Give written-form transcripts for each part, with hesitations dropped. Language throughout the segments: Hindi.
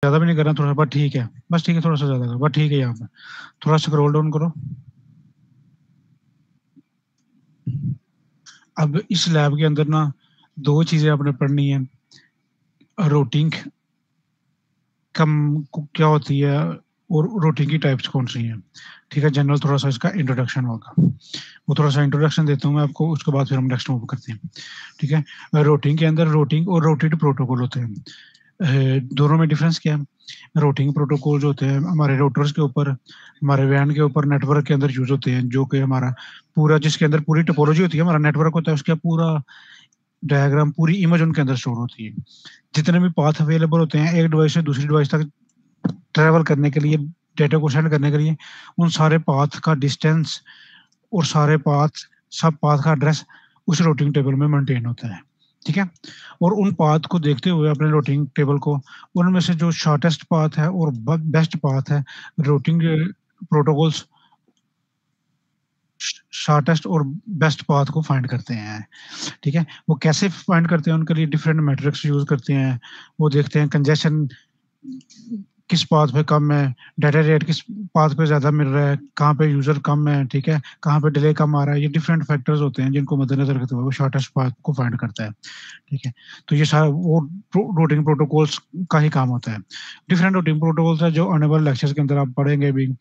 ज़्यादा भी नहीं करना, थोड़ा बस ठीक है, बस ठीक है, थोड़ा सा ज़्यादा करो, बस ठीक है। यहाँ पे थोड़ा स्क्रॉल डाउन करो। अब इस लैब के अंदर ना दो चीज़ें आपने पढ़नी है। रूटिंग कम क्या होती है और रूटिंग की टाइप्स कौन सी हैं, ठीक है। जनरल थोड़ा सा इसका इंट्रोडक्शन होगा, वो थोड़ा सा इंट्रोडक्शन देता हूँ मैं आपको, उसके बाद फिर हम नेक्स्ट मूव करते हैं, ठीक है। रूटिंग के अंदर रूटिंग और रोटेड प्रोटोकॉल होते हैं। दोनों में डिफरेंस क्या है? रूटिंग प्रोटोकॉल जो होते हैं हमारे राउटर्स के ऊपर, हमारे वैन के ऊपर, नेटवर्क के अंदर यूज होते हैं, जो कि हमारा पूरा, जिसके अंदर पूरी टोपोलॉजी होती है, हमारा नेटवर्क होता है, उसका पूरा डायग्राम, पूरी इमेज उनके अंदर स्टोर होती है। जितने भी पाथ अवेलेबल होते हैं एक डिवाइस से दूसरी डिवाइस तक ट्रैवल करने के लिए, डेटा को सेंड करने के लिए, उन सारे पाथ का डिस्टेंस और सारे पाथ, सब पाथ का एड्रेस उस रूटिंग टेबल में मेंटेन होता है, ठीक है। और उन पाथ को देखते हुए अपने रूटिंग टेबल को, उनमें से जो शॉर्टेस्ट पाथ है और बेस्ट पाथ है, रूटिंग प्रोटोकॉल्स शॉर्टेस्ट और बेस्ट पाथ को फाइंड करते हैं, ठीक है। वो कैसे फाइंड करते हैं, उनके लिए डिफरेंट मैट्रिक्स यूज करते हैं। वो देखते हैं कंजेशन किस पाथ पे कम है, डाटा रेट किस पाथ पे ज़्यादा मिल रहा है, कहाँ पे यूज़र कम है, ठीक है, कहाँ पे डिले कम आ रहा है। ये डिफरेंट फैक्टर्स होते हैं जिनको मद्देनज़र रखते हुए वो शॉर्टेस्ट पाथ को फाइंड करता है, ठीक है। तो ये सारा वो रूटिंग प्रोटोकॉल्स का ही काम होता है। डिफरेंट रूटिंग प्रोटोकॉल्स है जो आने वाले लेक्चर्स के अंदर आप पढ़ेंगे भी।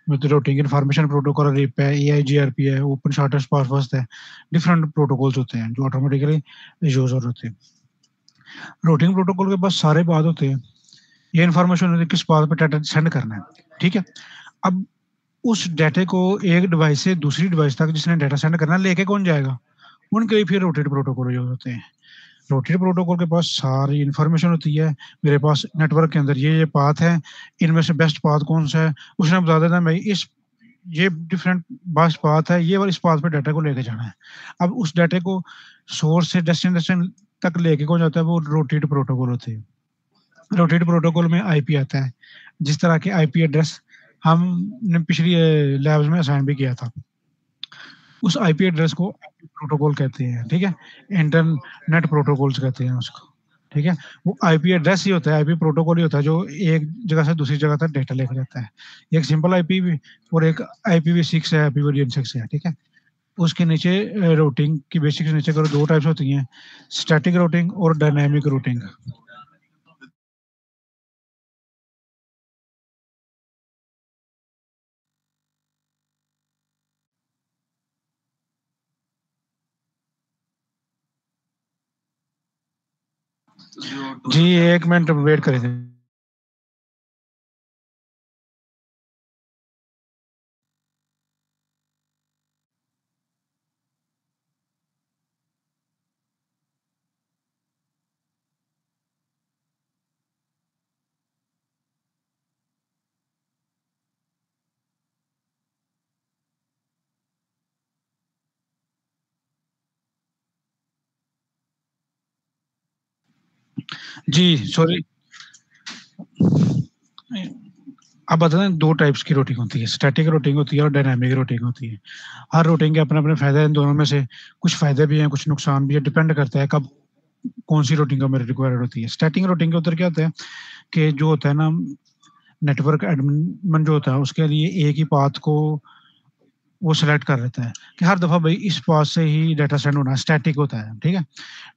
रूटिंग इन्फॉर्मेशन प्रोटोकॉल, रिप है, एआईजीआरपी है, ओपन शॉर्टेस्ट पाथ फर्स्ट है। डिफरेंट प्रोटोकॉल्स होते हैं जो ऑटोमेटिकली यूज होते हैं। रूटिंग प्रोटोकॉल के पास सारे पाथ होते हैं, ये इन्फॉर्मेशन होती है किस पाथ पे डाटा सेंड करना है, ठीक है। अब उस डाटे को एक डिवाइस से दूसरी डिवाइस तक जिसने डाटा सेंड करना है लेके कौन जाएगा, उनके लिए फिर रोटेट प्रोटोकॉल यूज होते हैं। रोटेट प्रोटोकॉल के पास सारी इन्फॉर्मेशन होती है, मेरे पास नेटवर्क के अंदर ये पाथ है, इनमें से बेस्ट पाथ कौन सा है, उसने बता देना भाई इस ये डिफरेंट बेस्ट पाथ है, ये वाला इस पाथ पे डाटा को लेके जाना है। अब उस डाटे को सोर्स से डेस्टिनेशन तक लेके कौन जाता है, वो रोटेट प्रोटोकॉल होते हैं। रोटेट प्रोटोकॉल में आईपी आता है, जिस तरह के आईपी एड्रेस हमने पिछली लैब्स में असाइन भी किया था, उस आईपी एड्रेस को आईपी प्रोटोकॉल कहते हैं, ठीक है। इंटरनेट प्रोटोकॉल्स कहते हैं उसको, ठीक है। वो आईपी एड्रेस ही होता है, आईपी प्रोटोकॉल ही होता है जो एक जगह से दूसरी जगह तक डेटा लेकर जाता है। एक सिंपल आईपी और एक IPv6 है, IPv6 है, ठीक है। उसके नीचे रूटिंग की बेसिक्स नीचे करो, दो टाइप्स होती हैं, स्टैटिक रूटिंग और डायनामिक रूटिंग। जी एक मिनट वेट करें। जी सॉरी, आप बता दें, दो टाइप्स की रूटिंग होती है, स्टैटिक रूटिंग होती है और डायनामिक रूटिंग होती है। हर रूटिंग के अपने अपने फायदे हैं, इन दोनों में से कुछ फायदे भी हैं, कुछ नुकसान भी है, डिपेंड करता है कब कौन सी रूटिंग हमें रिक्वायर्ड होती है। स्टैटिक रूटिंग के उधर क्या होता है कि जो होता है ना, नेटवर्क एडमिन जो होता है उसके लिए एक ही पाथ को वो सिलेक्ट कर लेता है कि हर दफा भाई इस पाथ से ही डाटा सेंड होना है, स्टैटिक होता है, ठीक है।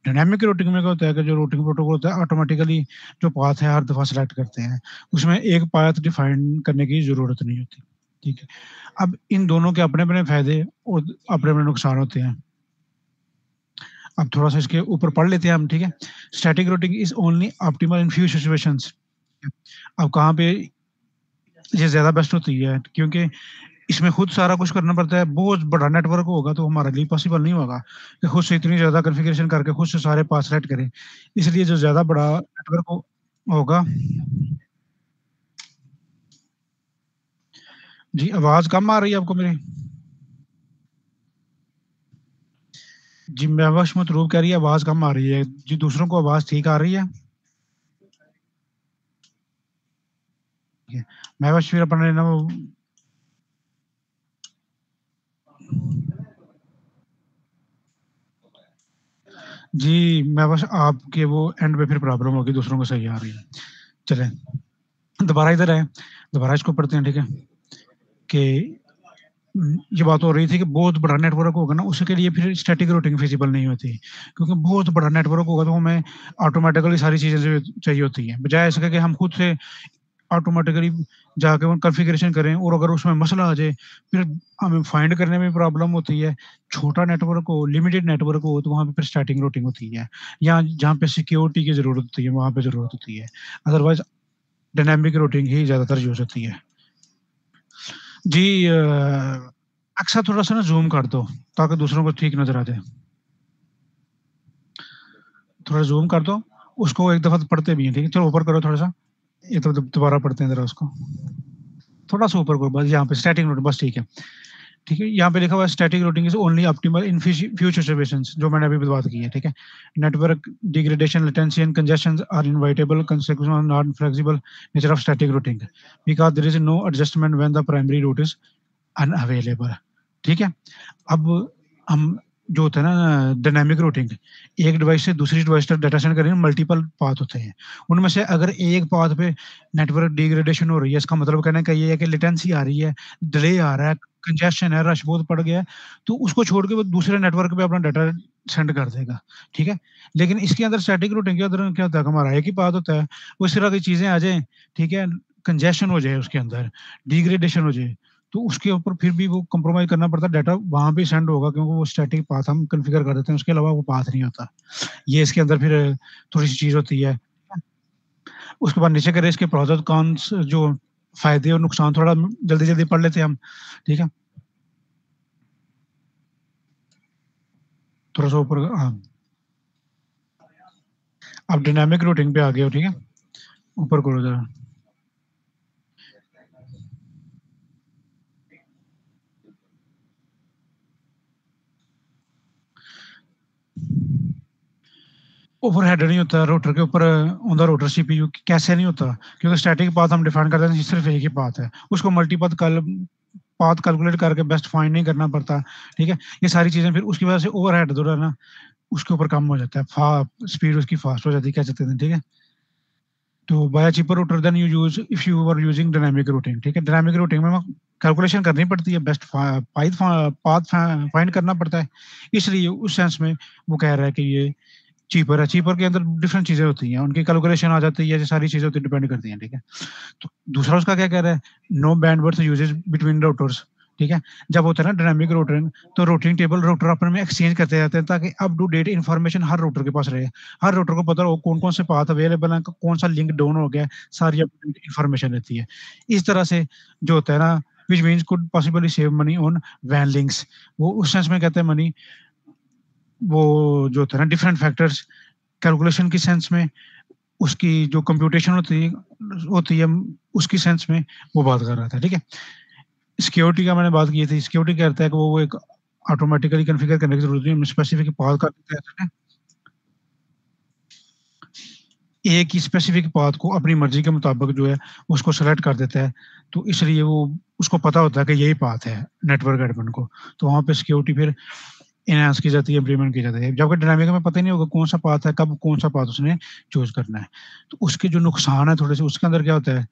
डायनामिक रूटिंग में क्या होता है कि जो रूटिंग प्रोटोकॉल होता है ऑटोमेटिकली जो पाथ है हर दफा सेलेक्ट करते हैं, उसमें एक पाथ डिफाइन करने की जरूरत नहीं होती, ठीक है। अब इन दोनों के अपने अपने फायदे और अपने अपने नुकसान होते हैं। अब थोड़ा सा इसके ऊपर पढ़ लेते हैं हम, ठीक है। Static routing is only optimal in few situations. अब कहाँ पे ये ज्यादा बेस्ट होती है, क्योंकि इसमें खुद सारा कुछ करना पड़ता है, बहुत बड़ा नेटवर्क होगा तो हमारे लिए पॉसिबल नहीं होगा कि खुद से इतनी ज्यादा कॉन्फ़िगरेशन करके खुद से सारे पास सेट करें। इसलिए जो ज्यादा बड़ा नेटवर्क होगा। जी आवाज कम आ रही है आपको मेरी? जी मैं बस मतलूब कह रही है आवाज कम आ रही है जी, दूसरों को आवाज ठीक आ रही है? मैं बस फिर अपने ना जी मैं बस आपके वो एंड पे फिर प्रॉब्लम होगी, दूसरों को सही आ रही है। चलें। दोबारा इधर आए, दोबारा इसको पढ़ते हैं, ठीक है? कि ये बात हो रही थी कि बहुत बड़ा नेटवर्क होगा ना, उसके लिए फिर स्टैटिक रूटिंग फिजिबल नहीं होती, क्योंकि बहुत बड़ा नेटवर्क होगा तो हमें ऑटोमेटिकली सारी चीज़ें जो चाहिए होती हैं। बजाय इसके कि हम खुद से ऑटोमेटिकली जाके वो कॉन्फ़िगरेशन करें और अगर उसमें मसला आ जाए, फिर हमें फाइंड करने में प्रॉब्लम होती है। छोटा नेटवर्क हो, लिमिटेड नेटवर्क हो, तो वहाँ पे फिर स्टैटिक रूटिंग होती है। या जहाँ पे सिक्योरिटी की ज़रूरत होती है, वहाँ पे ज़रूरत होती है। अदरवाइज़ डायनामिक रूटिंग ही ज़्यादातर यूज़ होती है। जी अक्सर थोड़ा-सा ना ज़ूम कर दो, ताकि दूसरों को ठीक नज़र आ जाए। थोड़ा ज़ूम कर दो, उसको एक दफ़ा तो पढ़ते भी हैं, ठीक है? चलो ऊपर करो थोड़ा-सा। ये तो दोबारा पढ़ते हैं ज़रा उसको। थोड़ा-सा ऊपर करो बस यहाँ पे स्टैटिक रूटिंग बस ठीक है। ठीक है? यहाँ पे लिखा हुआ है static routing is only optimal in future situations जो मैंने अभी भी बात की है, ठीक है? Network degradation, latency and congestions are inevitable consequence of non-flexible nature of static routing because there is no adjustment when the primary route is unavailable, ठीक है? अब हम जो होता है ना डायनामिक रूटिंग, एक डिवाइस से दूसरी डिवाइस तक डाटा सेंड करने में मल्टीपल पाथ होते हैं। उनमें से अगर एक पाथ पे नेटवर्क डिग्रेडेशन हो रही है, इसका मतलब कहने का ये है कि लेटेंसी आ रही है, डिले आ रहा है, कंजेशन है, रश बहुत पड़ गया है, तो उसको छोड़ के वो दूसरे नेटवर्क पे अपना डाटा सेंड कर देगा, ठीक है? लेकिन इसके अंदर स्टैटिक रूटिंग के अंदर क्या होता है, हमारा एक ही पाथ होता है, वो इस तरह की चीज़ें आ जाएँ, ठीक है? कंजेशन हो जाए उसके अंदर, डिग्रेडेशन हो जाए, तो उसके ऊपर फिर भी वो कॉम्प्रोमाइज़ करना पड़ता है, डाटा वहाँ पे सेंड होगा क्योंकि वो स्टैटिक पाथ हम कॉन्फ़िगर कर देते हैं, उसके अलावा वो पाथ नहीं होता। ये इसके अंदर फिर थोड़ी-सी चीज़ होती है। उसके बाद नीचे करे इसके प्रोस और कॉन्स जो फ़ायदे और नुकसान थोड़ा जल्दी-जल्दी पढ़ लेते हैं हम, ठीक है? थोड़ा-सा ऊपर हाँ, आप डायनामिक रूटिंग पे आ गए हो, ठीक है? ऊपर करो ज़रा। ओवरहेड नहीं होता रूटर के ऊपर ऑन द रूटर सीपीयू कैसे नहीं होता? क्योंकि स्टैटिक पाथ हम डिफाइन करते हैं सिर्फ़ एक ही पाथ है। उसको मल्टीपथ कल पाथ कैलकुलेट करके बेस्ट फाइंड नहीं करना पड़ता, ठीक है? ये सारी चीज़ें फिर उसकी वजह से ओवरहेड जो है ना, उसके ऊपर कम हो जाता है। स्पीड उसकी फास्ट हो जाती है, कह सकते हैं, ठीक है? तो by a cheaper router than you use if you are using dynamic routing, ठीक है? डायनामिक रूटिंग में कैलकुलेशन करनी पड़ती है, बेस्ट पाथ फाइंड करना पड़ता है। इसलिए उस सेंस में वो कह रहा है कि ये चीपर है। चीपर के अंदर डिफरेंट चीज़ें होती हैं, उनकी कैलकुलेशन आ जाती है, ये सारी चीज़ें होती डिपेंड करती हैं, ठीक है? तो दूसरा उसका क्या कह रहा है, no bandwidth usages between routers, ठीक है? जब होता है ना डायनामिक रूटिंग, तो रूटिंग टेबल राउटर आपस में एक्सचेंज करते रहते हैं ताकि अप टू डेट इन्फॉर्मेशन हर राउटर के पास रहे। हर राउटर को पता हो कौन-कौन से पाथ अवेलेबल हैं, कौन-सा लिंक डाउन हो गया है, सारी अपडेट इन्फॉर्मेशन रहती है। इस तरह से जो होता है ना, which means could possibly save money on वैन लिंक्स, वो उस सेंस में कहते हैं मनी, वो जो होता है ना डिफरेंट फैक्टर्स कैलकुलेशन की सेंस में, उसकी जो कंप्यूटेशन होती है उसकी सेंस में वो बात कर रहा था, ठीक है? सिक्योरिटी का मैंने बात की थी, सिक्योरिटी कहता है कि वो एक ऑटोमैटिकली कॉन्फ़िगर करने की ज़रूरत नहीं है, स्पेसिफिक पाथ का कहते हैं, एक ही स्पेसिफिक पाथ को अपनी मर्ज़ी के मुताबिक जो है उसको सेलेक्ट कर देता है, तो इसलिए वो उसको पता होता है कि यही पाथ है नेटवर्क एडमिन को, तो वहाँ पे सिक्योरिटी फिर एनहांस की जाती है, इम्प्लीमेंट की जाती है। जबकि डायनामिक में पता ही नहीं होगा कौन-सा पाथ है, कब कौन-सा पाथ उसने चूज़ करना है। तो उसके जो नुकसान है थोड़े-से उसके अंदर क्या होता है,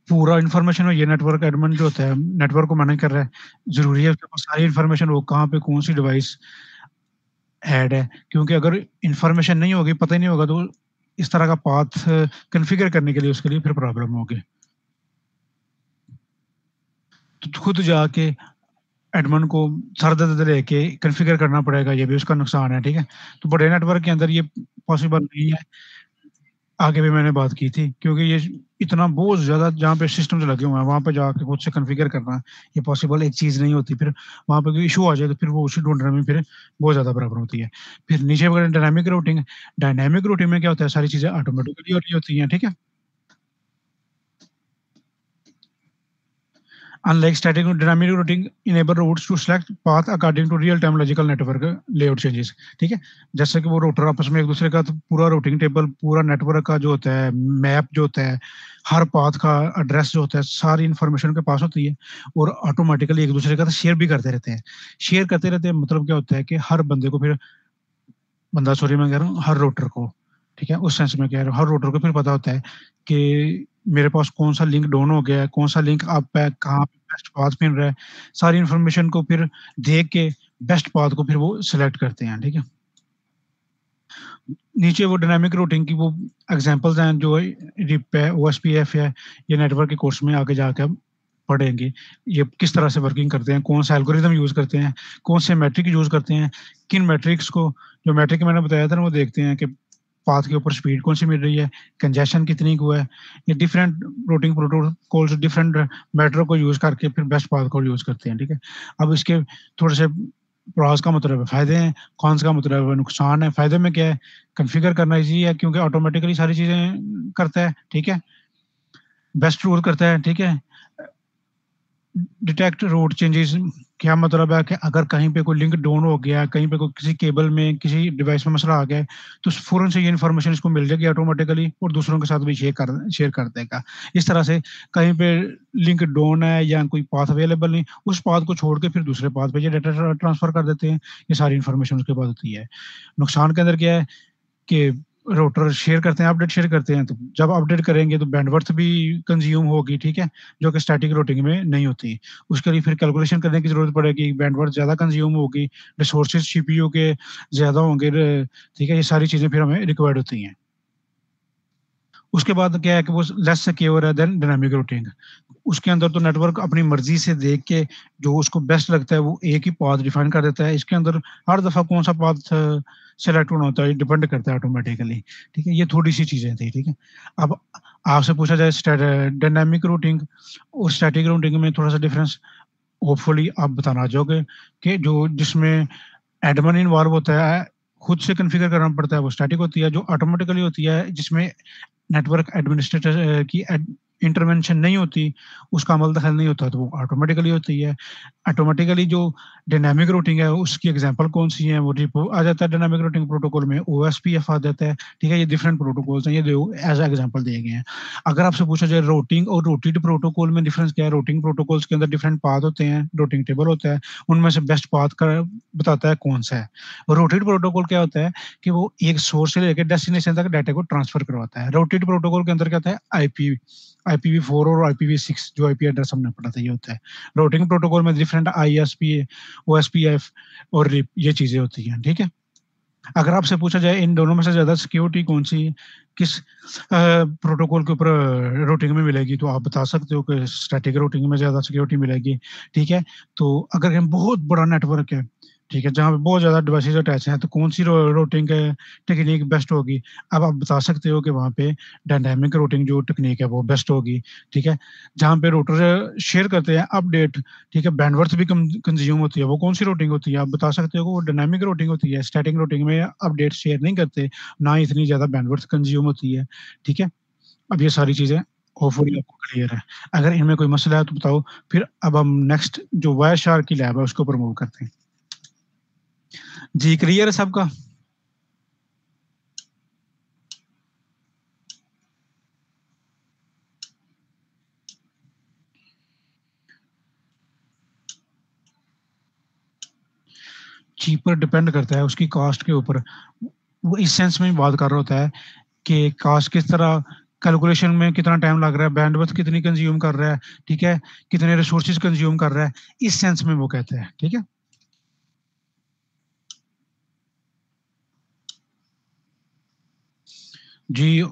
पूरा इन्फॉर्मेशन ये नेटवर्क एडमिन जो होता है, नेटवर्क को मैनेज कर रहा है, ज़रूरी है उसके पास सारी इन्फॉर्मेशन हो, कहाँ पे कौन-सी डिवाइस ऐड है, क्योंकि अगर इन्फॉर्मेशन नहीं होगी, पता ही नहीं होगा, तो इस तरह का पाथ कॉन्फ़िगर करने के लिए उसके लिए फिर प्रॉब्लम होगी। तो खुद जाके एडमिन को सर दर्द लेके कॉन्फ़िगर करना पड़ेगा, ये भी उसका नुकसान है, ठीक है? तो बड़े नेटवर्क के अंदर ये पॉसिबल नहीं है। आगे भी मैंने बात की थी, क्योंकि ये इतना बहुत ज़्यादा जहाँ पे सिस्टम्स लगे हुए हैं, वहाँ पे जाके खुद से कॉन्फ़िगर करना, ये पॉसिबल एक चीज़ नहीं होती। फिर वहाँ पे कोई इश्यू आ जाए, तो फिर वो उसे ढूँढने में फिर बहुत ज़्यादा प्रॉब्लम होती है। फिर नीचे वगैरह डायनामिक रूटिंग में क्या होता है, सारी चीज़ें ऑटोमेटिकली हो रही होती हैं, ठीक है? Unlike static dynamic routing enable routes to select path according to real time logical network layout changes, ठीक है? जैसे कि वो राउटर आपस में एक-दूसरे का तो पूरा रूटिंग टेबल, पूरा नेटवर्क का जो होता है, मैप जो होता है, हर पाथ का एड्रेस जो होता है, सारी इन्फॉर्मेशन उनके पास होती है और ऑटोमैटिकली एक-दूसरे का तो शेयर भी करते रहते हैं। शेयर करते रहते हैं मतलब क्या होता है कि हर बंदे को फिर बंदा सॉरी मैं कह रहा हूँ, हर राउटर को ठीक है? उस सेंस में कह रहा हूँ, हर राउटर को फिर पता होता है कि मेरे पास कौन-सा लिंक डाउन हो गया है, कौन-सा लिंक अप है, कहाँ पे बेस्ट पाथ मिल रहा है। सारी इन्फॉर्मेशन को फिर देख के बेस्ट पाथ को फिर वो सिलेक्ट करते हैं, ठीक है? नीचे वो डायनामिक रूटिंग की वो एग्ज़ाम्पल्स हैं जो रिप है, ओएसपीएफ है, ये नेटवर्क के कोर्स में आगे जाके हम पढ़ेंगे। ये किस तरह से वर्किंग करते हैं, कौन-सा एल्गोरिदम यूज़ करते हैं, कौन से मेट्रिक यूज़ करते हैं, किन मेट्रिक्स को जो मेट्रिक मैंने बताया था ना वो देखते हैं कि पाथ के ऊपर स्पीड कौन-सी मिल रही है, कंजेशन कितनी हुआ है। ये different routing protocols different metric को यूज़ करके फिर बेस्ट पाथ को यूज़ करते हैं, ठीक है? अब इसके थोड़े से प्रॉस का मतलब है फ़ायदे हैं, कॉन्स का मतलब है नुकसान है। फ़ायदे में क्या है, कॉन्फ़िगर करना ईज़ी है क्योंकि ऑटोमैटिकली सारी चीज़ें करता है, ठीक है? बेस्ट रूल करता है, ठीक है? डिटेक्ट रूट चेंजेस क्या मतलब है कि अगर कहीं पे कोई लिंक डाउन हो गया, कहीं पे कोई किसी केबल में, किसी डिवाइस में मसला आ गया है, तो फ़ौरन से ये इन्फॉर्मेशन इसको मिल जाएगी ऑटोमैटिकली और दूसरों के साथ भी शेयर कर देगा। इस तरह से कहीं पे लिंक डाउन है या कोई पाथ अवेलेबल नहीं, उस पाथ को छोड़ के फिर दूसरे पाथ पे ये डाटा ट्रांसफ़र कर देते हैं। ये सारी इन्फॉर्मेशन उसके पास होती है। नुकसान के अंदर क्या है कि राउटर शेयर करते हैं, अपडेट शेयर करते हैं, तो जब अपडेट करेंगे तो बैंडविड्थ भी कंज़्यूम होगी, ठीक है? जो कि स्टैटिक रूटिंग में नहीं होती। उसके लिए फिर कैलकुलेशन करने की ज़रूरत पड़ेगी, बैंडविड्थ ज़्यादा कंज़्यूम होगी, रिसोर्सेज़ सीपीयू के ज़्यादा होंगे ठीक है? ये सारी चीज़ें फिर हमें रिक्वायर्ड होती हैं। उसके बाद क्या है कि वो लेस सिक्योर है देन डायनामिक रूटिंग। उसके अंदर तो नेटवर्क अपनी मर्ज़ी से देख के जो उसको बेस्ट लगता है वो एक ही पाथ डिफाइन कर देता है। इसके अंदर हर दफ़ा कौन-सा पाथ सेलेक्ट होना होता है, ये डिपेंड करता है ऑटोमैटिकली, ठीक है? ये थोड़ी-सी चीज़ें थी, ठीक है? अब आपसे पूछा जाए डायनामिक रूटिंग और स्टैटिक रूटिंग में थोड़ा-सा डिफरेंस होपफुली आप बताना चाहोगे कि जो जिसमें एडमिन इन्वॉल्व होता है, खुद से कॉन्फ़िगर करना पड़ता है, वो स्टैटिक होती है, जो ऑटोमैटिकली होती है जिसमें नेटवर्क एडमिनिस्ट्रेटर की इंटरवेंशन नहीं होती, उसका अमल दखल नहीं होता, तो वो ऑटोमैटिकली होती है। ऑटोमैटिकली जो डायनामिक रूटिंग है, उसकी एग्ज़ाम्पल कौन-सी है, वो रिपो आ जाता है डायनामिक रूटिंग प्रोटोकॉल में, ओएसपीएफ आ जाता है, ठीक है? ये डिफरेंट प्रोटोकॉल्स हैं, ये 2 एज़ अ एग्ज़ाम्पल दिए गए हैं। अगर आपसे पूछा जाए रूटिंग और रूटेड प्रोटोकॉल में डिफरेंस क्या है, रूटिंग प्रोटोकॉल्स के अंदर डिफरेंट पाथ होते हैं, रूटिंग टेबल होता है, उनमें से बेस्ट पाथ का बताता है कौन-सा है। रूटेड प्रोटोकॉल क्या होता है कि वो एक सोर्स से लेके डेस्टिनेशन तक डाटा को ट्रांसफर करवाता है। रूटेड प्रोटोकॉल के अंदर क्या होता है आईपीवी4 और आईपीवी6 जो आईपी एड्रेस हमने पढ़ा था ये होता है। रूटिंग प्रोटोकॉल में डिफरेंट आईएसपी, ओएसपीएफ और रिप ये चीज़ें होती हैं, ठीक है? अगर आपसे पूछा जाए इन दोनों में से ज़्यादा सिक्योरिटी कौन-सी किस प्रोटोकॉल के ऊपर रूटिंग में मिलेगी, तो आप बता सकते हो कि स्टैटिक रूटिंग में ज़्यादा सिक्योरिटी मिलेगी, ठीक है? तो अगर हम बहुत बड़ा नेटवर्क है, ठीक है, जहाँ पे बहुत ज़्यादा डिवाइसेज़ अटैच हैं, तो कौन-सी रूटिंग टेक्नीक बेस्ट होगी? अब आप बता सकते हो कि वहाँ पे डायनामिक रूटिंग जो टेक्नीक है वो बेस्ट होगी, ठीक है? जहाँ पे राउटर शेयर करते हैं अपडेट, ठीक है, बैंडविड्थ भी कंज़्यूम होती है, वो कौन-सी रूटिंग होती है? आप बता सकते हो कि वो डायनामिक रूटिंग होती है, स्टैटिक रूटिंग में अपडेट शेयर नहीं करते, ना इतनी ज़्यादा बैंडविड्थ कंज़्यूम होती है, ठीक है? अब ये सारी चीज़ें होपफुली आपको क्लियर है। अगर इनमें कोई मसला है तो बताओ, फिर अब हम नेक्स्ट जो वायरशार्क की लैब है उसके ऊपर मूव करते हैं। जी, क्लियर है सबका? चीपर डिपेंड करता है उसकी कॉस्ट के ऊपर। वो इस सेंस में बात कर रहा होता है कि कॉस्ट किस तरह कैलकुलेशन में कितना टाइम लग रहा है, बैंडविड्थ कितनी कंज़्यूम कर रहा है, ठीक है? कितने रिसोर्सेज़ कंज़्यूम कर रहा है, इस सेंस में वो कहते हैं, ठीक है? जी,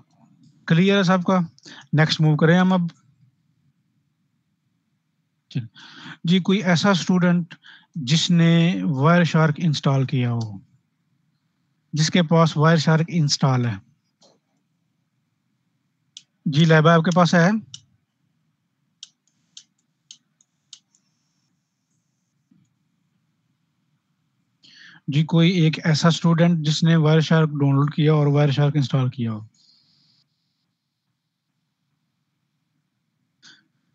क्लियर है सबका? नेक्स्ट मूव करें हम अब? जी। जी, कोई ऐसा स्टूडेंट जिसने वायरशार्क इंस्टॉल किया हो, जिसके पास वायरशार्क इंस्टॉल है। जी, लैब आपके पास है? जी, कोई एक ऐसा स्टूडेंट जिसने वायरशार्क डाउनलोड किया और वायरशार्क इंस्टॉल किया हो?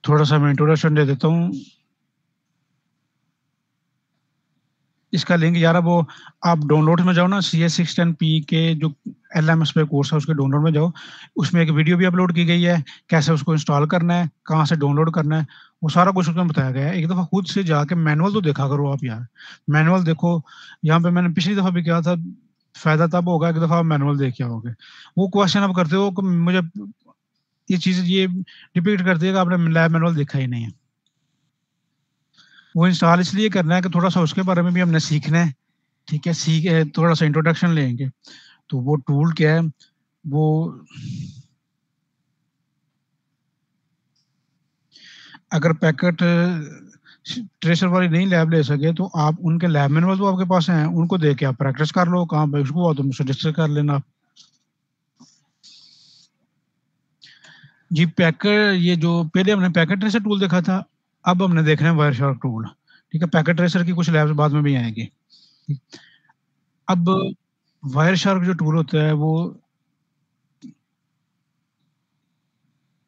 थोड़ा-सा मैं इंट्रोडक्शन दे देता हूँ। इसका लिंक यार अब वो आप डाउनलोड में जाओ ना CS610P के जो एलएमएस पे कोर्स है उसके डाउनलोड में जाओ। उसमें एक वीडियो भी अपलोड की गई है, कैसे उसको इंस्टॉल करना है, कहाँ से डाउनलोड करना है, वो सारा कुछ उसमें बताया गया है। एक दफ़ा खुद से जाके मैनुअल तो देखा करो आप यार। मैनुअल देखो, यहाँ पे मैंने पिछली दफ़ा भी कहा था फ़ायदा तब होगा एक दफ़ा आप मैनुअल देख के आओगे। वो क्वेश्चन आप करते हो कि मुझे ये चीज़ ये रिपीट करती है कि आपने लैब मैनुअल देखा ही नहीं है। वो इंस्टॉल इसलिए करना है कि थोड़ा-सा उसके बारे में भी हमने सीखना है, ठीक है? थोड़ा-सा इंट्रोडक्शन लेंगे। तो वो टूल क्या है, वो अगर पैकेट ट्रेसर वाली नहीं लैब ले सके तो आप उनके लैब मैनुअल तो आपके पास हैं, उनको देख के आप प्रैक्टिस कर लो, कहाँ पे इश्यू हुआ तो मुझसे डिस्कस कर लेना आप। जी, ये जो पहले हमने पैकेट ट्रेसर टूल देखा था, अब हमने देखना है वायरशार्क टूल, ठीक है? पैकेट ट्रेसर की कुछ लैब्स बाद में भी आएँगी। अब वायरशार्क जो टूल होता है वो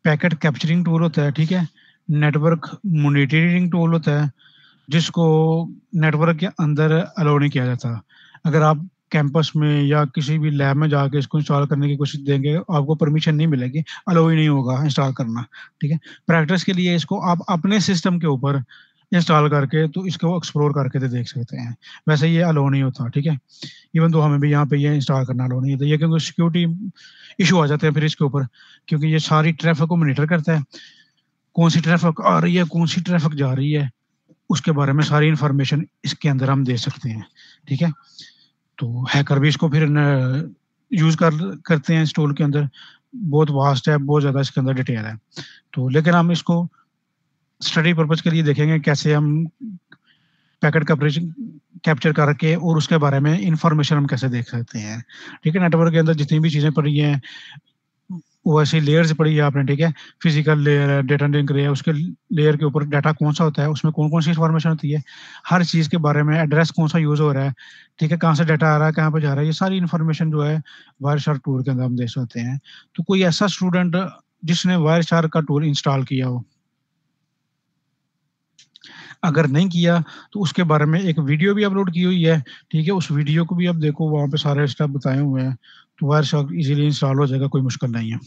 पैकेट कैप्चरिंग टूल होता है, ठीक है? नेटवर्क मॉनिटरिंग टूल होता है, जिसको नेटवर्क के अंदर अलाउ नहीं किया जाता। अगर आप कैंपस में या किसी भी लैब में जाके इसको इंस्टॉल करने की कोशिश देंगे, आपको परमिशन नहीं मिलेगी, अलाउ ही नहीं होगा इंस्टॉल करना, ठीक है? प्रैक्टिस के लिए इसको आप अपने सिस्टम के ऊपर इंस्टॉल करके तो इसको एक्सप्लोर करके तो देख सकते हैं। वैसे ये अलाउ नहीं होता, ठीक है? इवन तो हमें भी यहाँ पे ये इंस्टॉल करना अलाउ नहीं होता। ये क्योंकि सिक्योरिटी इश्यू आ जाते हैं फिर इसके ऊपर, क्योंकि ये सारी ट्रैफ़िक को मॉनिटर करता है। कौन-सी ट्रैफ़िक आ रही है, कौन-सी ट्रैफ़िक जा रही है, उसके बारे में सारी इन्फॉर्मेशन इसके अंदर हम दे सकते हैं, ठीक है? तो हैकर भी इसको फिर न यूज़ करते हैं इस टूल के अंदर। बहुत वास्ट है, बहुत ज़्यादा इसके अंदर डिटेल है। तो लेकिन हम इसको स्टडी पर्पज़ के लिए देखेंगे कैसे हम पैकेट कैप्चरिंग कैप्चर करके और उसके बारे में इन्फॉर्मेशन हम कैसे देख सकते हैं, ठीक है? नेटवर्क के अंदर जितनी भी चीज़ें पड़ी हैं, वो ऐसी लेयर्स पड़ी है आपने, ठीक है? फिज़िकल लेयर है, डेटा लिंक लेयर है, उसके लेयर के ऊपर डाटा कौन-सा होता है, उसमें कौन-कौन सी इन्फॉर्मेशन होती है, हर चीज़ के बारे में एड्रेस कौन-सा यूज़ हो रहा है, ठीक है? कहाँ से डाटा आ रहा है, कहाँ पे जा रहा है, ये सारी इन्फॉर्मेशन जो है वायरशार्क टूल के अंदर हम देख सकते हैं। तो कोई ऐसा स्टूडेंट जिसने वायरशार्क का टूल इंस्टॉल किया हो, अगर नहीं किया तो उसके बारे में एक वीडियो भी अपलोड की हुई है, ठीक है? उस वीडियो को भी आप देखो, वहाँ पे सारे स्टेप बताए हुए हैं, तो वायरशार्क ईज़िली इंस्टॉल हो जाएगा, कोई मुश्किल नहीं है।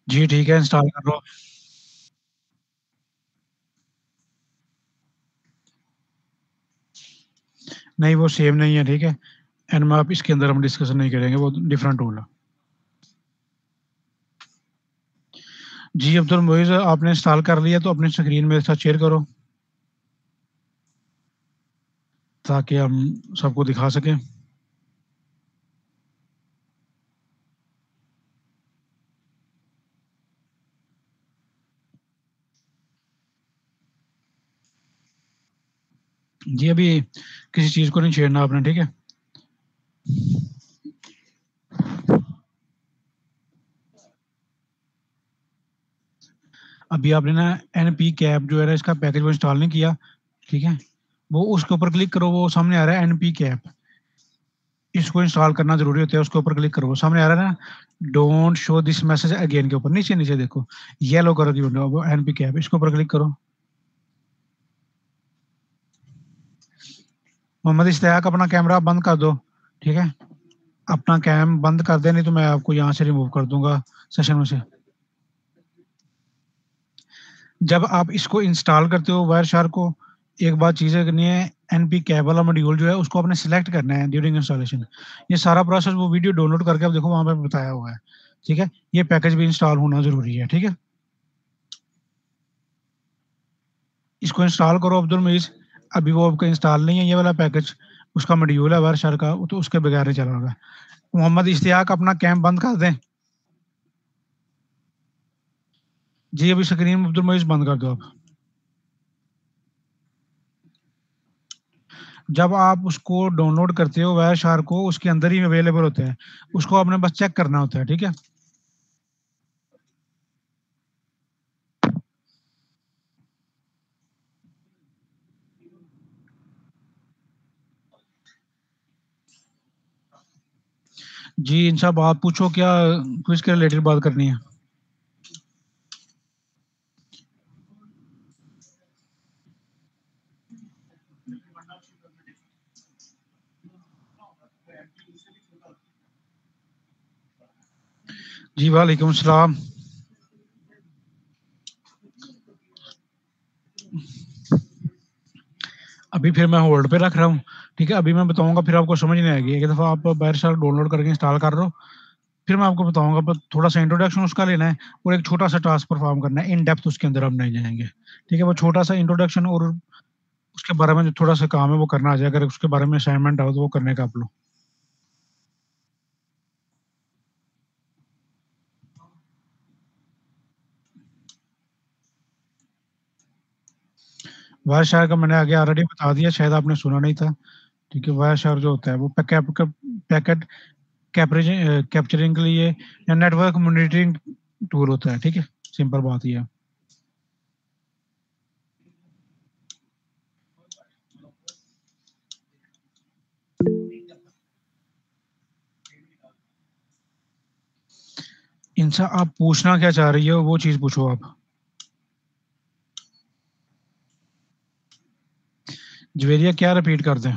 जी, ठीक है, इंस्टॉल कर लो। नहीं, वो सेम नहीं है, ठीक है? nmap इसके अंदर हम डिस्कशन नहीं करेंगे, वो डिफरेंट टूल है। जी, अब्दुल मुइज़ आपने इंस्टॉल कर लिया तो अपनी स्क्रीन मेरे साथ शेयर करो, ताकि हम सबको दिखा सकें। जी, अभी किसी चीज़ को नहीं छेड़ना आपने, ठीक है? अभी आपने ना npcap जो है ना इसका पैकेज वो इंस्टॉल नहीं किया, ठीक है? वो उसके ऊपर क्लिक करो, वो सामने आ रहा है npcap, इसको इंस्टॉल करना ज़रूरी होता है, उसके ऊपर क्लिक करो, वो सामने आ रहा है ना, don't show this message again के ऊपर, नीचे-नीचे देखो, येलो कलर की विंडो, वो npcap इसके ऊपर क्लिक करो। मोहम्मद इश्तियाक अपना कैमरा बंद कर दो, ठीक है? अपना कैम बंद कर दें, नहीं तो मैं आपको यहाँ से रिमूव कर दूँगा सेशन में से। जब आप इसको इंस्टॉल करते हो वायरशार्क को, एक बात चीज़ें करनी है, एनपी कैप वाला मॉड्यूल जो है उसको आपने सिलेक्ट करना है ड्यूरिंग इंस्टॉलेशन। ये सारा प्रोसेस वो वीडियो डाउनलोड करके आप देखो वहाँ पे बताया हुआ है, ठीक है? ये पैकेज भी इंस्टॉल होना ज़रूरी है, ठीक है? इसको इंस्टॉल करो अब्दुल मुईज़, अभी वो आपका इंस्टॉल नहीं है ये वाला पैकेज, उसका मॉड्यूल है वायरशार्क का, तो उसके बगैर नहीं चल रहा है। मोहम्मद इश्तियाक अपना कैंप बंद कर दें। जी अभी स्क्रीन अब्दुल मोइज बंद कर दो आप। जब आप उसको डाउनलोड करते हो वायर शार्क को, उसके अंदर ही अवेलेबल होता है, उसको आपने बस चेक करना होता है, ठीक है। जी इन साहब आप पूछो क्या क्विज के रिलेटेड बात करनी है। जी वालेकुम सलाम। अभी फिर मैं होल्ड पे रख रहा हूँ, ठीक है। अभी मैं बताऊंगा, फिर आपको समझ नहीं आएगी। एक दफ़ा आप वायर शार्क डाउनलोड करके इंस्टॉल कर लो, फिर मैं आपको बताऊंगा। पर थोड़ा सा इंट्रोडक्शन उसका लेना है और एक छोटा सा टास्क परफॉर्म करना है। इन डेप्थ उसके अंदर हम नहीं जाएंगे, ठीक है। वो छोटा सा इंट्रोडक्शन और उसके बारे में जो थोड़ा सा काम है वो करना आ जाए। अगर उसके बारे में असाइनमेंट हो तो वो करने का आप लो। वायर शार्क का मैंने आगे ऑलरेडी बता दिया, शायद आपने सुना नहीं था, ठीक है। वायर शार्क जो होता है वो पैकेट कैप्चरिंग के लिए या नेटवर्क मॉनिटरिंग टूल होता है, ठीक है। सिंपल बात ये है। इनसे आप पूछना क्या चाह रही हो वो चीज पूछो आप। जवेरिया क्या रिपीट कर दें।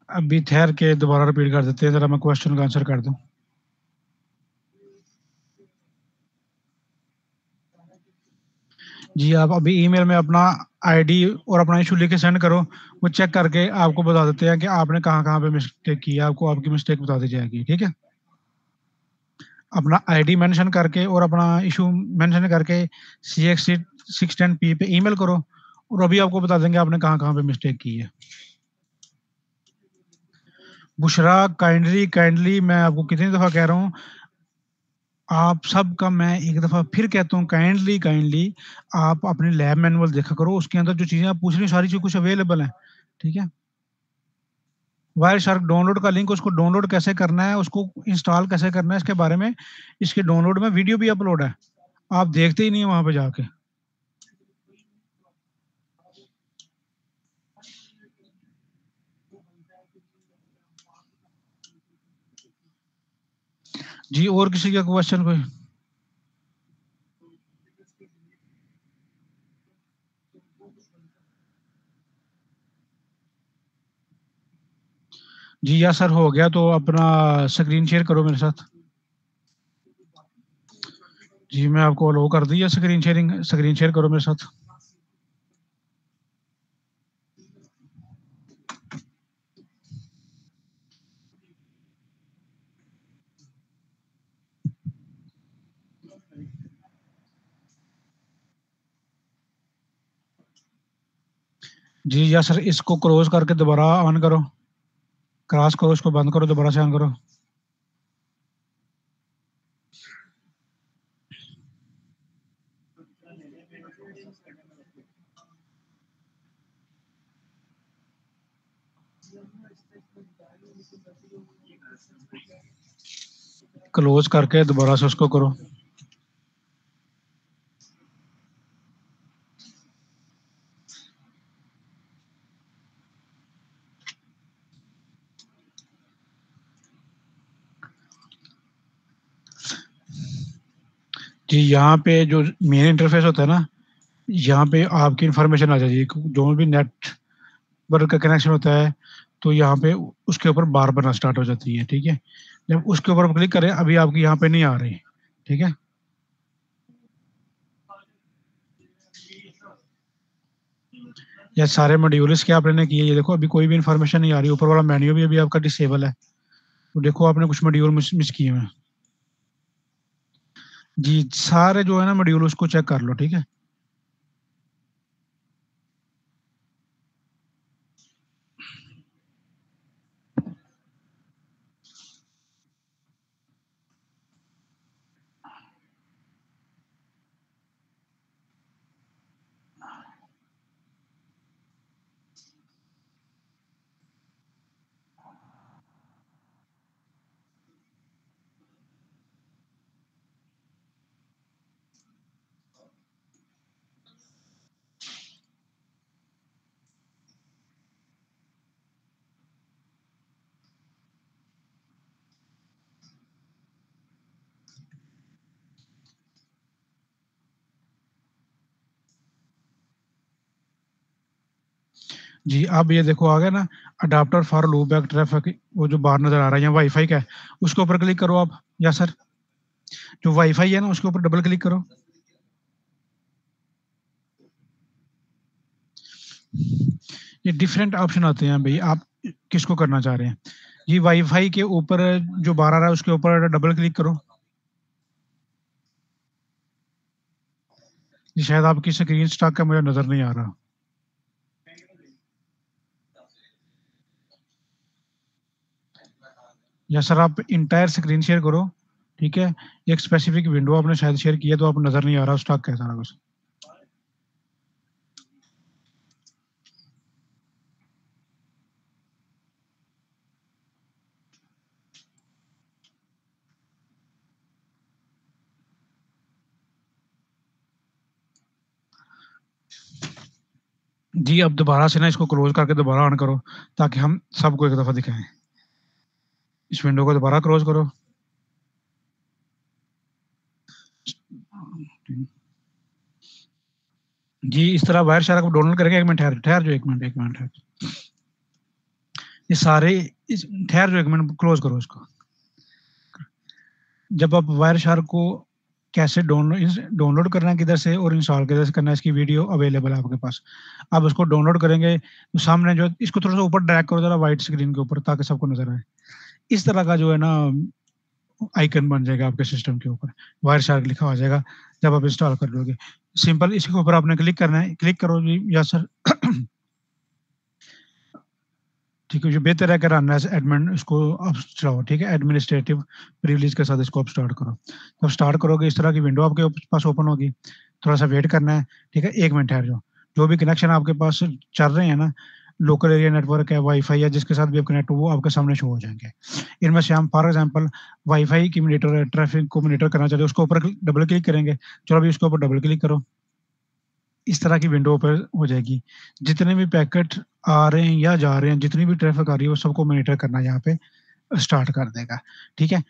अभी ठहर के दोबारा रिपीट कर देते हैं, जरा मैं क्वेश्चन का आंसर कर दूं। जी आप अभी ईमेल में अपना आईडी और अपना इशू लिख के सेंड करो, वो चेक करके आपको बता देते हैं कि आपने कहाँ कहाँ पे मिस्टेक की है। आपको आपकी मिस्टेक बता दी जाएगी, ठीक है। अपना आईडी मेंशन करके और अपना इशू मेंशन करके CX610P पे ईमेल करो, और अभी आपको बता देंगे आपने कहाँ कहाँ पे मिस्टेक की है। बुशरा काइंडली काइंडली मैं आपको कितनी दफा कह रहा हूँ, आप सबका मैं एक दफा फिर कहता हूँ, काइंडली काइंडली आप अपने लैब मैनुअल देखा करो। उसके अंदर जो चीजें आप पूछ रही हो सारी चीज कुछ अवेलेबल है, ठीक है। वायर शार्क डाउनलोड का लिंक, उसको डाउनलोड कैसे करना है, उसको इंस्टॉल कैसे करना है, इसके बारे में इसके डाउनलोड में वीडियो भी अपलोड है। आप देखते ही नहीं है वहां पे जाके। जी और किसी का क्वेश्चन कोई। जी या सर हो गया तो अपना स्क्रीन शेयर करो मेरे साथ। जी मैं आपको अलो कर दी है स्क्रीन शेयरिंग, स्क्रीन शेयर करो मेरे साथ। जी या सर इसको क्रॉस करके दोबारा ऑन करो, क्रॉस करो, इसको बंद करो, दोबारा से ऑन करो। क्लोज करके दोबारा से उसको करो। जी यहाँ पे जो मेन इंटरफेस होता है ना, यहाँ पे आपकी इंफॉर्मेशन आ जाएगी। जो भी नेटवर्क का कनेक्शन होता है तो यहाँ पे उसके ऊपर बार बनना स्टार्ट हो जाती है, ठीक है। जब उसके ऊपर क्लिक करें, अभी आपकी यहाँ पे नहीं आ रही, ठीक है। या सारे मॉड्यूल इसके आपने किए, ये देखो अभी कोई भी इंफॉर्मेशन नहीं आ रही। ऊपर वाला मेन्यू भी अभी आपका डिसेबल है, तो देखो आपने कुछ मॉड्यूल मिस किए हैं। जी, सारे जो है ना मॉड्यूल उसको चेक कर लो, ठीक है? जी, अब ये देखो आ गया ना, अडैप्टर फॉर लूपबैक ट्रैफिक, वो जो बाहर नज़र आ रहा है यहाँ वाईफ़ाई का है, उसके ऊपर क्लिक करो आप। या सर, जो वाईफ़ाई है ना उसके ऊपर डबल क्लिक करो। ये डिफरेंट ऑप्शन आते हैं भई, आप किसको करना चाह रहे हैं? जी, वाईफ़ाई के ऊपर जो बाहर आ रहा है उसके ऊपर डबल क्लिक करो। जी, शायद आपकी स्क्रीन स्टक है, मुझे नज़र नहीं आ रहा। या सर आप एंटायर स्क्रीन शेयर करो, ठीक है? एक स्पेसिफिक विंडो आपने शायद शेयर की है तो आपको नज़र नहीं आ रहा, स्टक है सारा कुछ। जी, अब दोबारा से ना इसको क्लोज़ करके दोबारा ऑन करो, ताकि हम सबको एक दफ़ा दिखाएँ। इस विंडो को दोबारा क्लोज़ करो। जी, इस तरह वायर शायद आप डाउनलोड करेंगे, 1 मिनट ठहर जाओ, 1 मिनट, 1 मिनट ठहर। ये सारे इस ठहर जाओ 1 मिनट, क्लोज़ करो इसको। जब आप वायरशार्क को कैसे डाउनलोड करना है किधर से और इंस्टॉल किधर से करना है, इसकी वीडियो अवेलेबल है आपके पास। आप उसको डाउनलोड करेंगे तो सामने जो इसको थोड़ा-सा ऊपर ड्रैग करो ज़रा व्हाइट स्क्रीन के ऊपर, ताकि सबको नज़र आए। इस तरह का जो है ना आइकन बन जाएगा आपके सिस्टम के ऊपर, वायरशार्क लिखा हो जाएगा जब आप इंस्टॉल कर लोगे। सिंपल इसके ऊपर आपने क्लिक करना है, क्लिक करो जी, यस सर। ठीक है, जो बेहतर है कि रन एज़ एडमिन इसको आप चलाओ, ठीक है? एडमिनिस्ट्रेटिव प्रिविलेज के साथ इसको आप स्टार्ट करो। जब स्टार्ट करोगे इस तरह की विंडो आपके पास ओपन होगी, थोड़ा-सा वेट करना है, ठीक है? 1 मिनट ठहर जाओ। जो भी कनेक्शन आपके पास चल रहे हैं ना, लोकल एरिया नेटवर्क है, वाई-फाई है, जिसके साथ भी आप कनेक्ट हो वो आपके सामने शो हो जाएँगे। इनमें से हम फॉर एग्ज़ाम्पल वाई-फाई की मॉनिटर ट्रैफिक को मॉनिटर करना चाहते हो, उसके ऊपर डबल क्लिक करेंगे। चलो अभी उसके ऊपर डबल क्लिक करो। इस तरह की विंडो ओपन हो जाएगी। जितने भी पैकेट आ रहे हैं या जा रहे हैं, जितनी भी ट्रैफ़िक आ रही है, वो सबको मॉनिटर करना यहाँ पे स्टार्ट कर देगा, ठीक है?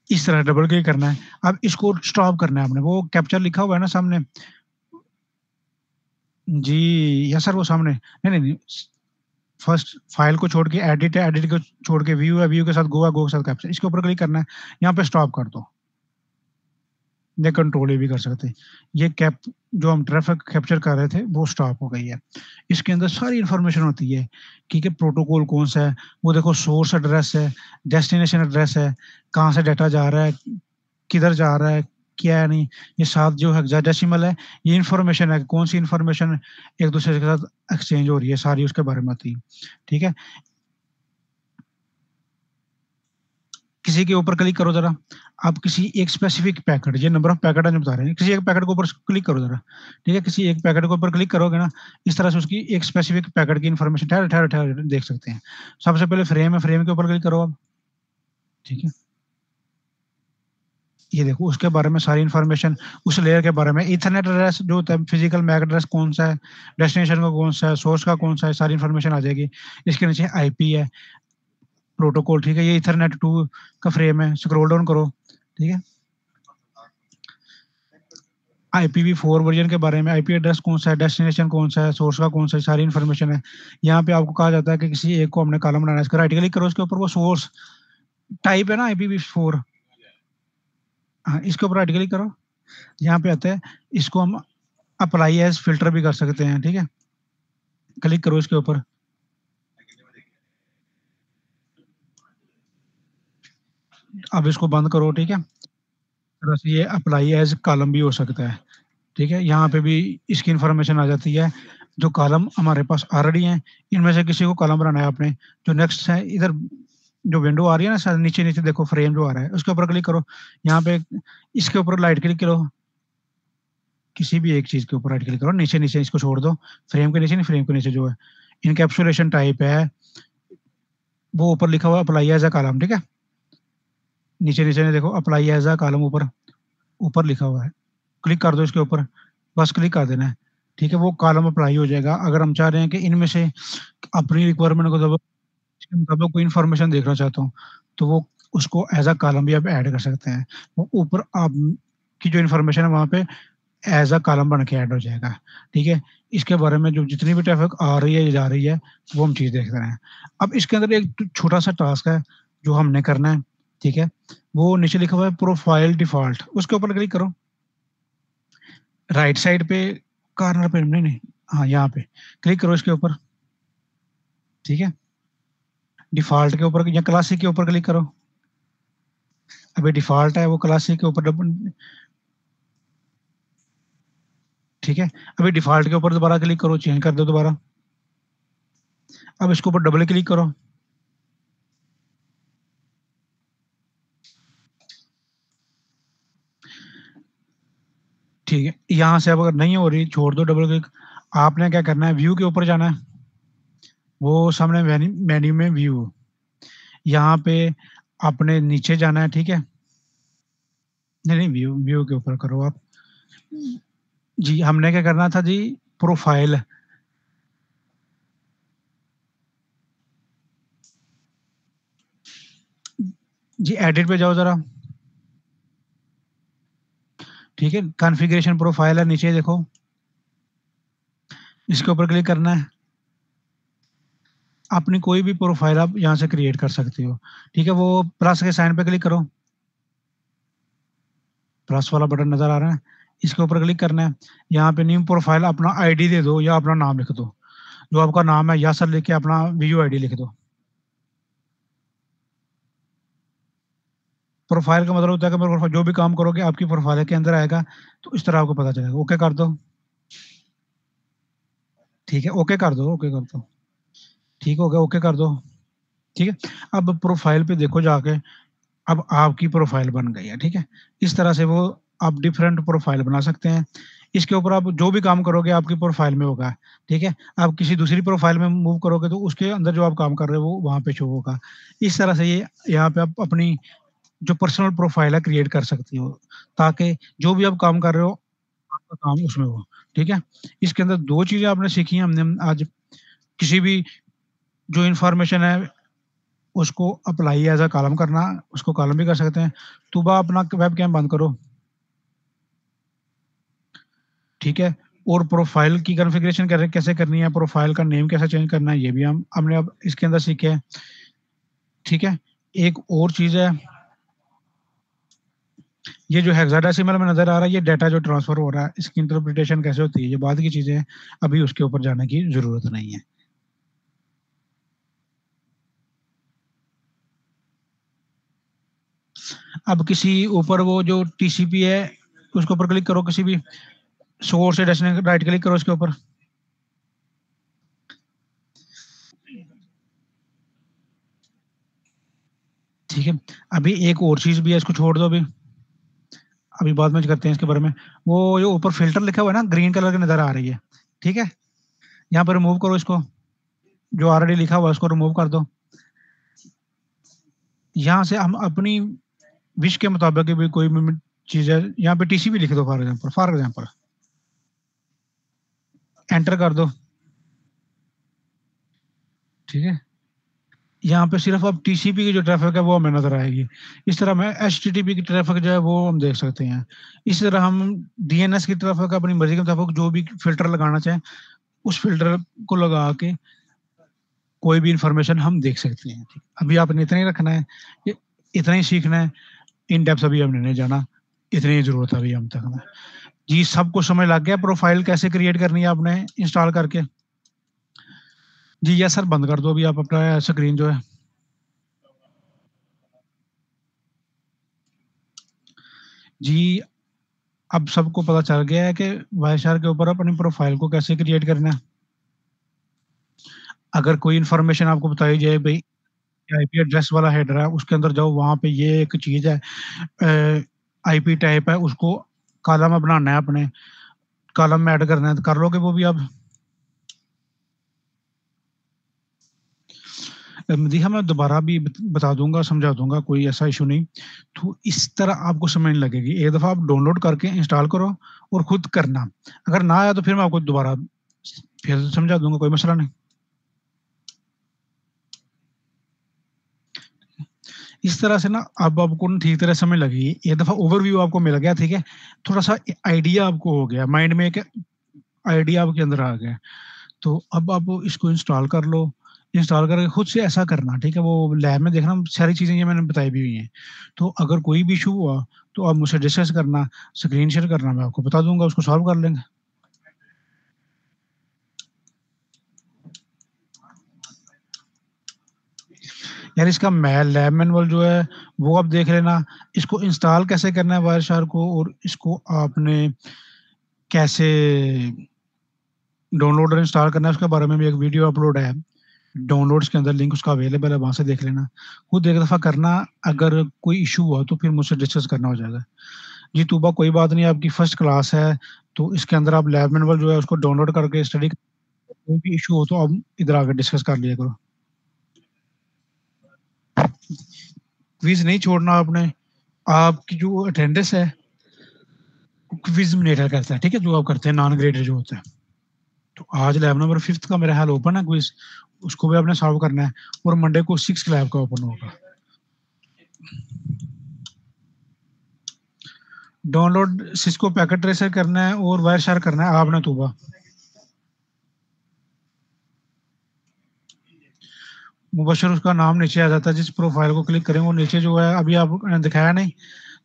इस तरह डबल क्लिक करना है। अब इसको स्टॉप करना है आपने, वो कैप्चर लिखा हुआ है ना सामने? जी, यस सर, वो सामने नहीं, फर्स्ट फाइल को छोड़ के एडिट है, एडिट को छोड़ के व्यू है, व्यू के साथ गो है, गो के साथ कैप्चर, इसके ऊपर क्लिक करना है, यहाँ पे स्टॉप कर दो। या कंट्रोल ये भी कर सकते हैं। ये कैप जो हम ट्रैफ़िक कैप्चर कर रहे थे, वो स्टॉप हो गई है। इसके अंदर सारी इन्फॉर्मेशन होती है, ठीक है? प्रोटोकॉल कौन-सा है, वो देखो सोर्स एड्रेस है, डेस्टिनेशन एड्रेस है, कहाँ से डाटा जा रहा है, किधर जा रहा है, क्या है नहीं। ये 7 जो हेक्साडेसिमल है, ये इन्फॉर्मेशन है, कौन-सी इन्फॉर्मेशन एक-दूसरे के साथ एक्सचेंज हो रही है, सारी उसके बारे में आती है, ठीक है? किसी के ऊपर क्लिक करो ज़रा, आप किसी एक स्पेसिफिक पैकेट, ये नंबर ऑफ पैकेट हम बता रहे हैं, किसी एक पैकेट के ऊपर क्लिक करो ज़रा, ठीक है? किसी एक पैकेट के ऊपर क्लिक करोगे ना, इस तरह से उसकी एक स्पेसिफिक पैकेट की इन्फॉर्मेशन ठहरो देख सकते हैं। सबसे पहले फ्रेम है, फ्रेम के ऊपर क्लिक करो आप, ठीक है? ये देखो उसके बारे में सारी इन्फॉर्मेशन, उस लेयर के बारे में, ईथरनेट एड्रेस जो होता है, फिजिकल मैक एड्रेस कौन-सा है, डेस्टिनेशन का कौन-सा है, सोर्स का कौन-सा है, सारी इन्फॉर्मेशन आ जाएगी। इसके नीचे आईपी है, प्रोटोकॉल, ठीक है? ये ईथरनेट 2 का फ्रेम है, स्क्रॉल डाउन करो, ठीक है? आईपीवी4 वर्ज़न के बारे में, आईपी एड्रेस कौन-सा है, डेस्टिनेशन कौन-सा है, सोर्स का कौन-सा है, सारी इन्फॉर्मेशन है। यहाँ पे आपको कहा जाता है कि किसी एक को हमने कॉलम बनाना है, इसको राइट क्लिक करो, उसके ऊपर वो सोर्स टाइप है ना आईपीवी4, हाँ, इसके ऊपर राइट क्लिक करो। यहाँ पे आता है, इसको हम अप्लाई एज़ फ़िल्टर भी कर सकते हैं, ठीक है? क्लिक करो इसके ऊपर। अब इसको बंद करो, ठीक है? तरह से ये अप्लाई एज़ कॉलम भी हो सकता है, ठीक है? यहाँ पे भी इसकी इन्फॉर्मेशन आ जाती है, जो कॉलम हमारे पास ऑलरेडी हैं, इनमें से किसी को कॉलम बनाना है आपने, जो नेक्स्ट है इधर जो विंडो आ रही है ना सर नीचे-नीचे देखो फ्रेम जो आ रहा है, उसके ऊपर क्लिक करो, यहाँ पे इसके ऊपर राइट क्लिक करो, किसी भी एक चीज़ के ऊपर राइट क्लिक करो, नीचे-नीचे इसको छोड़ दो, फ्रेम के नीचे नहीं, फ्रेम के नीचे जो है, एनकैप्सुलेशन टाइप है, वो ऊपर लिखा हुआ है अप्लाई एज़ अ कॉलम, ठीक है? नीचे-नीचे देखो अप्लाई एज़ अ कॉलम ऊपर ऊपर लिखा हुआ है, क्लिक कर दो इसके ऊपर, बस क्लिक कर देना है, ठीक है? वो कॉलम अप्लाई हो जाएगा। अगर हम चाह रहे हैं कि इनमें से अपनी रिक्वायरमेंट को जब इसके मुताबिक कोई इन्फॉर्मेशन देखना चाहता हूँ, तो वो उसको एज़ अ कॉलम भी आप ऐड कर सकते हैं। वो ऊपर आप की जो इन्फॉर्मेशन है वहाँ पे एज़ अ कॉलम बन के ऐड हो जाएगा, ठीक है? इसके बारे में जो जितनी भी ट्रैफ़िक आ रही है या जा रही है, वो हम चीज़ देख रहे हैं। अब इसके अंदर एक छोटा-सा टास्क है, जो हमने करना है, ठीक है? वो नीचे लिखा हुआ है प्रोफ़ाइल डिफ़ॉल्ट, उसके ऊपर क्लिक करो। राइट साइड पे कॉर्नर पे नहीं, हाँ, यहाँ पे क्लिक करो इसके ऊपर, ठीक है? डिफ़ॉल्ट के ऊपर या क्लासिक के ऊपर क्लिक करो। अभी डिफ़ॉल्ट है वो क्लासिक के ऊपर ठीक है? अभी डिफ़ॉल्ट के ऊपर दोबारा क्लिक करो, चेंज कर दो दोबारा। अब इसके ऊपर डबल क्लिक करो, ठीक है? यहाँ से अब अगर नहीं हो रही, छोड़ दो डबल क्लिक। आपने क्या करना है, व्यू के ऊपर जाना है, वो सामने मेन्यू में व्यू, यहाँ पे आपने नीचे जाना है, ठीक है? नहीं, व्यू व्यू के ऊपर करो आप। जी, हमने क्या करना था जी, प्रोफ़ाइल जी, एडिट पे जाओ ज़रा, ठीक है? कॉन्फ़िगरेशन प्रोफ़ाइल है नीचे देखो, इसके ऊपर क्लिक करना है। अपनी कोई भी प्रोफ़ाइल आप यहाँ से क्रिएट कर सकते हो, ठीक है? वो प्लस के साइन पे क्लिक करो, प्लस वाला बटन नज़र आ रहा है? इसके ऊपर क्लिक करना है। यहाँ पे न्यू प्रोफ़ाइल अपना आईडी दे दो या अपना नाम लिख दो। जो आपका नाम है यासर लिख के अपना वीयू आईडी लिख दो। प्रोफ़ाइल का मतलब होता है कि जो भी काम करोगे आपकी प्रोफ़ाइल के अंदर आएगा, तो इस तरह आपको पता चलेगा। ओके कर दो, ठीक है? ओके कर दो, ओके कर दो। ठीक हो गया, ओके कर दो, ठीक है? अब प्रोफ़ाइल पे देखो जाके, अब आपकी प्रोफ़ाइल बन गई है, ठीक है? इस तरह से वो आप डिफरेंट प्रोफ़ाइल बना सकते हैं। इसके ऊपर आप जो भी काम करोगे आपकी प्रोफ़ाइल में होगा, ठीक है? आप किसी दूसरी प्रोफ़ाइल में मूव करोगे तो उसके अंदर जो आप काम कर रहे हो वो वहाँ पे शो होगा। इस तरह से ये यहाँ पे आप अपनी जो पर्सनल प्रोफ़ाइल है क्रिएट कर सकती हो, ताकि जो भी आप काम कर रहे हो, आपका काम उसमें हो, ठीक है? इसके अंदर 2 चीज़ें आपने सीखी हैं हमने आज किसी भी जो इन्फॉर्मेशन है उसको अप्लाई एज़ अ कॉलम करना, उसको कॉलम भी कर सकते हैं। सुबह अपना वेबकैम बंद करो, ठीक है? और प्रोफ़ाइल की कॉन्फ़िगरेशन कैसे करनी है, प्रोफ़ाइल का नेम कैसे चेंज करना है, ये भी हमने अब इसके अंदर सीखे हैं, ठीक है? एक और चीज़ है, ये जो हेक्साडेसिमल में नज़र आ रहा है, ये डेटा जो ट्रांसफ़र हो रहा है, इसकी इंटरप्रिटेशन कैसे होती है, ये बाद की चीज़ें हैं, अभी उसके ऊपर जाने की ज़रूरत नहीं है। अब किसी ऊपर वो जो टीसीपी है, उसके ऊपर क्लिक करो किसी भी सोर्स या डेस्टिनेशन राइट क्लिक करो उसके ऊपर, ठीक है? अभी एक और चीज़ भी है, इसको छोड़ दो अभी बाद में करते हैं इसके बारे में। वो जो ऊपर फ़िल्टर लिखा हुआ है ना, ग्रीन कलर की नज़र आ रही है, ठीक है? यहाँ पे रिमूव करो इसको, जो ऑलरेडी लिखा हुआ है उसको रिमूव कर दो। यहाँ से हम अपनी विश के मुताबिक भी कोई भी चीज़ है, यहाँ पे टीसीपी लिख दो फॉर एग्ज़ाम्पल, एंटर कर दो, ठीक है? यहाँ पे सिर्फ़ अब टीसीपी की जो ट्रैफ़िक है वो हमें नज़र आएगी। इस तरह में एचटीटीपी की ट्रैफ़िक जो है वो हम देख सकते हैं। इसी तरह हम डीएनएस की ट्रैफ़िक अपनी मर्ज़ी के मुताबिक जो भी फ़िल्टर लगाना चाहें, उस फ़िल्टर को लगा के कोई भी इन्फॉर्मेशन हम देख सकते हैं। ठीक, अभी आपने इतना ही रखना है, ये इतना ही सीखना है, इन डेप्थ अभी हमने नहीं जाना, इतनी ही ज़रूरत है अभी हम तक में। जी, सब कुछ समझ लग गया प्रोफ़ाइल कैसे क्रिएट करनी है आपने इंस्टॉल करके? जी, यस सर बंद कर दो अभी आप अपना स्क्रीन जो है। जी, अब सबको पता चल गया है कि वाईशार के ऊपर अपनी प्रोफाइल को कैसे क्रिएट करना है। अगर कोई इन्फॉर्मेशन आपको बताई जाए भाई आईपी एड्रेस वाला हेडर है, उसके अंदर जाओ, वहाँ पे ये एक चीज़ है, आईपी टाइप है, उसको कॉलम में बनाना है, अपने कॉलम में ऐड करना है, तो कर लोगे वो भी आप? देखिए मैं दोबारा भी बता दूंगा, समझा दूंगा, कोई ऐसा इशू नहीं। तो इस तरह आपको समझ नहीं लगेगी, एक दफ़ा आप डाउनलोड करके इंस्टॉल करो और खुद करना। अगर ना आया तो फिर मैं आपको दोबारा फिर समझा दूंगा, कोई मसला नहीं। इस तरह से ना अब आपको ना ठीक तरह समझ लगेगी, एक दफ़ा ओवरव्यू आपको मिल गया, ठीक है, थोड़ा सा आइडिया आपको हो गया, माइंड में एक आइडिया आपके अंदर आ गया। तो अब आप इसको इंस्टॉल कर लो, इंस्टॉल करके खुद से ऐसा करना, ठीक है? वो लैब में देखना, सारी चीज़ें ये मैंने बताई भी हुई हैं। तो अगर कोई भी इश्यू हुआ, तो आप मुझसे डिस्कस करना, स्क्रीन शेयर करना, मैं आपको बता दूँगा, उसको सॉल्व कर लेंगे। यार इसका लैब मैनुअल जो है, वो आप देख लेना। इसको इंस्टॉल कैसे करना है वायरशार को, और इसको आपने कैसे डाउनलोड और इंस्टॉल करना है, उसके बारे में भी एक वीडियो अपलोड है। डाउनलोड्स के अंदर लिंक उसका अवेलेबल है, वहाँ से देख लेना। खुद एक दफ़ा करना, अगर कोई इश्यू हुआ तो फिर मुझसे डिस्कस करना हो जाएगा। जी तूबा, कोई बात नहीं, आपकी फर्स्ट क्लास है, तो इसके अंदर आप लैब मैनुअल जो है उसको डाउनलोड करके स्टडी, कोई भी इश्यू हो तो आप इधर आके डिस्कस कर लिया करो। क्विज़ नहीं छोड़ना आपने, आपकी जो अटेंडेंस है, क्विज़ मॉनिटर करता है, ठीक है? जो आप करते हैं नॉन ग्रेडेड जो होता है। तो आज लैब नंबर 5th का मेरा ख्याल ओपन है क्विज़, उसको भी आपने सॉल्व करना है, और मंडे को 6th लैब का ओपन होगा। डाउनलोड सिस्को पैकेट ट्रेसर करना है और वायरशार करना है आपने तूबा। मुबशर उसका नाम नीचे आ जाता है, जिस प्रोफाइल को क्लिक करें वो नीचे जो है, अभी आपने दिखाया नहीं,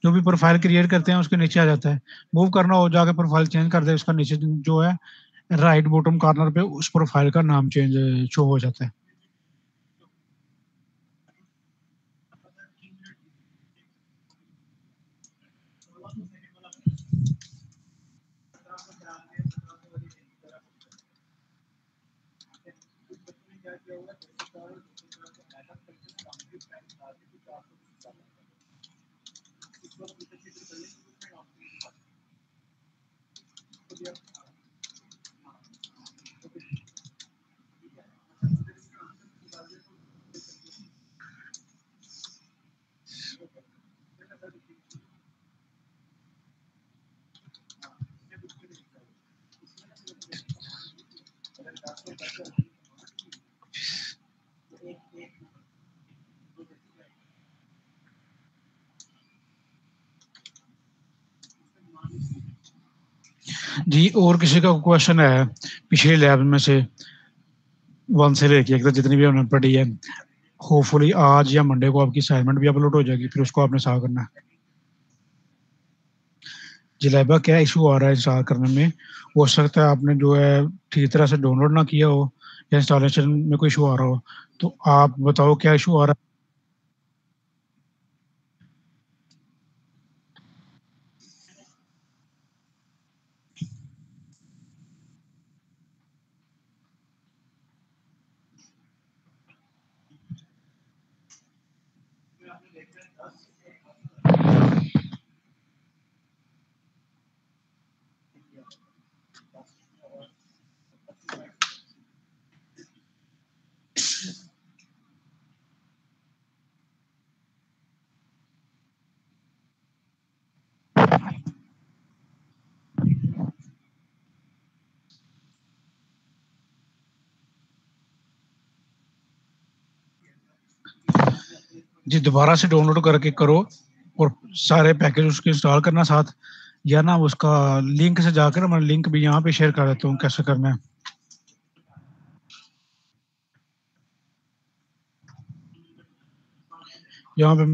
जो भी प्रोफाइल क्रिएट करते हैं उसके नीचे आ जाता है। मूव करना हो, जाके प्रोफाइल चेंज कर दे, उसका नीचे जो है राइट बॉटम कॉर्नर पे उस प्रोफाइल का नाम चेंज शो हो जाता है। जी और किसी का क्वेश्चन है पिछले लैब में से, 1 से लेके एक तक जितनी भी हमने पढ़ी है, होपफुली आज या मंडे को आपकी असाइनमेंट भी अपलोड हो जाएगी, फिर उसको आपने सॉल्व करना है। जलेबा क्या इशू आ रहा है इंस्टॉल करने में? हो सकता है आपने जो है ठीक तरह से डाउनलोड ना किया हो, या इंस्टॉलेशन में कोई इशू आ रहा हो, तो आप बताओ क्या इशू आ रहा है? जी दोबारा से डाउनलोड करके करो, और सारे पैकेज उसके इंस्टॉल करना साथ, या ना उसका लिंक से जाकर, मैं लिंक भी यहाँ पे शेयर कर देता हूँ कैसे करना है। यहाँ पे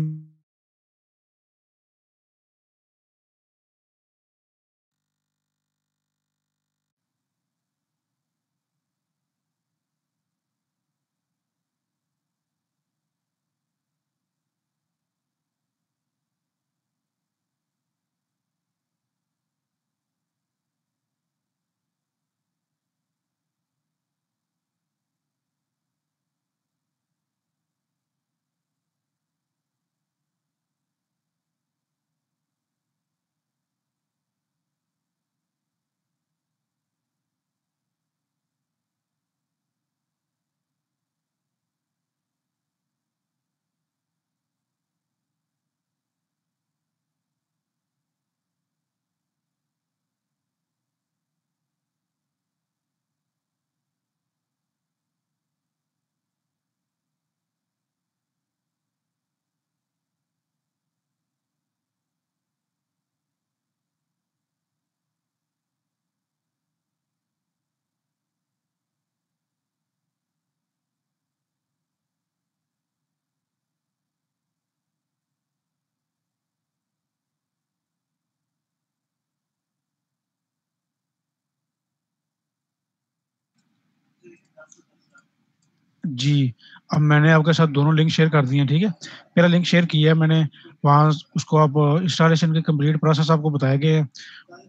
जी, अब मैंने आपके साथ दोनों लिंक शेयर कर दिए हैं, ठीक है? पहला लिंक शेयर किया है मैंने, वहाँ उसको आप इंस्टॉलेशन की कंप्लीट प्रोसेस आपको बताया गया है,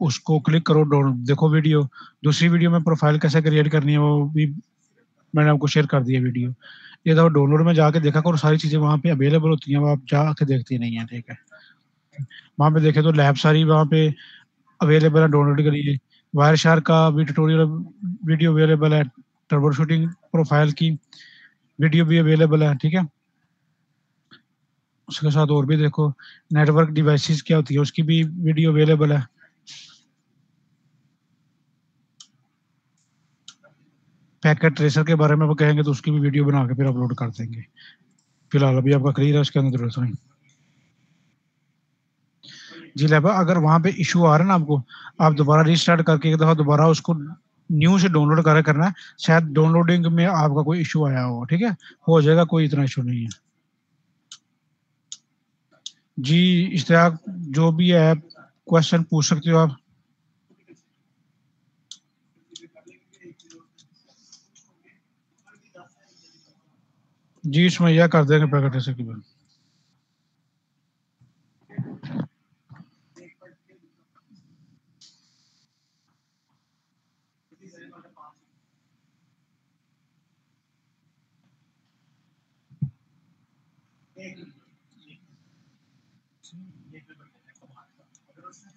उसको क्लिक करो, देखो वीडियो। दूसरी वीडियो में प्रोफाइल कैसे क्रिएट करनी है, वो भी मैंने आपको शेयर कर दी है वीडियो। ये दफ़ा डाउनलोड में जाके देखा करो, सारी चीज़ें वहाँ पे अवेलेबल होती हैं, वो आप जाके देखती नहीं हैं, ठीक है? वहाँ पे देखें तो लैब सारी वहाँ पे अवेलेबल है, डाउनलोड करिए। वायरशार्क का भी ट्यूटोरियल वीडियो अवेलेबल है, ट्रबल शूटिंग प्रोफाइल की वीडियो भी अवेलेबल है, ठीक है? उसके साथ और भी देखो, नेटवर्क डिवाइसेज़ क्या होती है, उसकी भी वीडियो अवेलेबल है। पैकेट ट्रेसर के बारे में वो कहेंगे तो उसकी भी वीडियो बना के फिर अपलोड कर देंगे। फिलहाल अभी आपका क्लियर है, उसके अंदर ज़रूरत नहीं। जी लैब अगर वहाँ पे इश्यू आ रहा है ना आपको, आप दोबारा रीस्टार्ट करके एक दफ़ा दोबारा उसको न्यू से डाउनलोड करना है, शायद डाउनलोडिंग में आपका कोई इश्यू आया हो, ठीक है? हो जाएगा, कोई इतना इश्यू नहीं है। जी, इश्तियाक जो भी है क्वेश्चन पूछ सकते हो आप। जी, मुहैया कर देंगे पैकेट ट्रेसर की भी।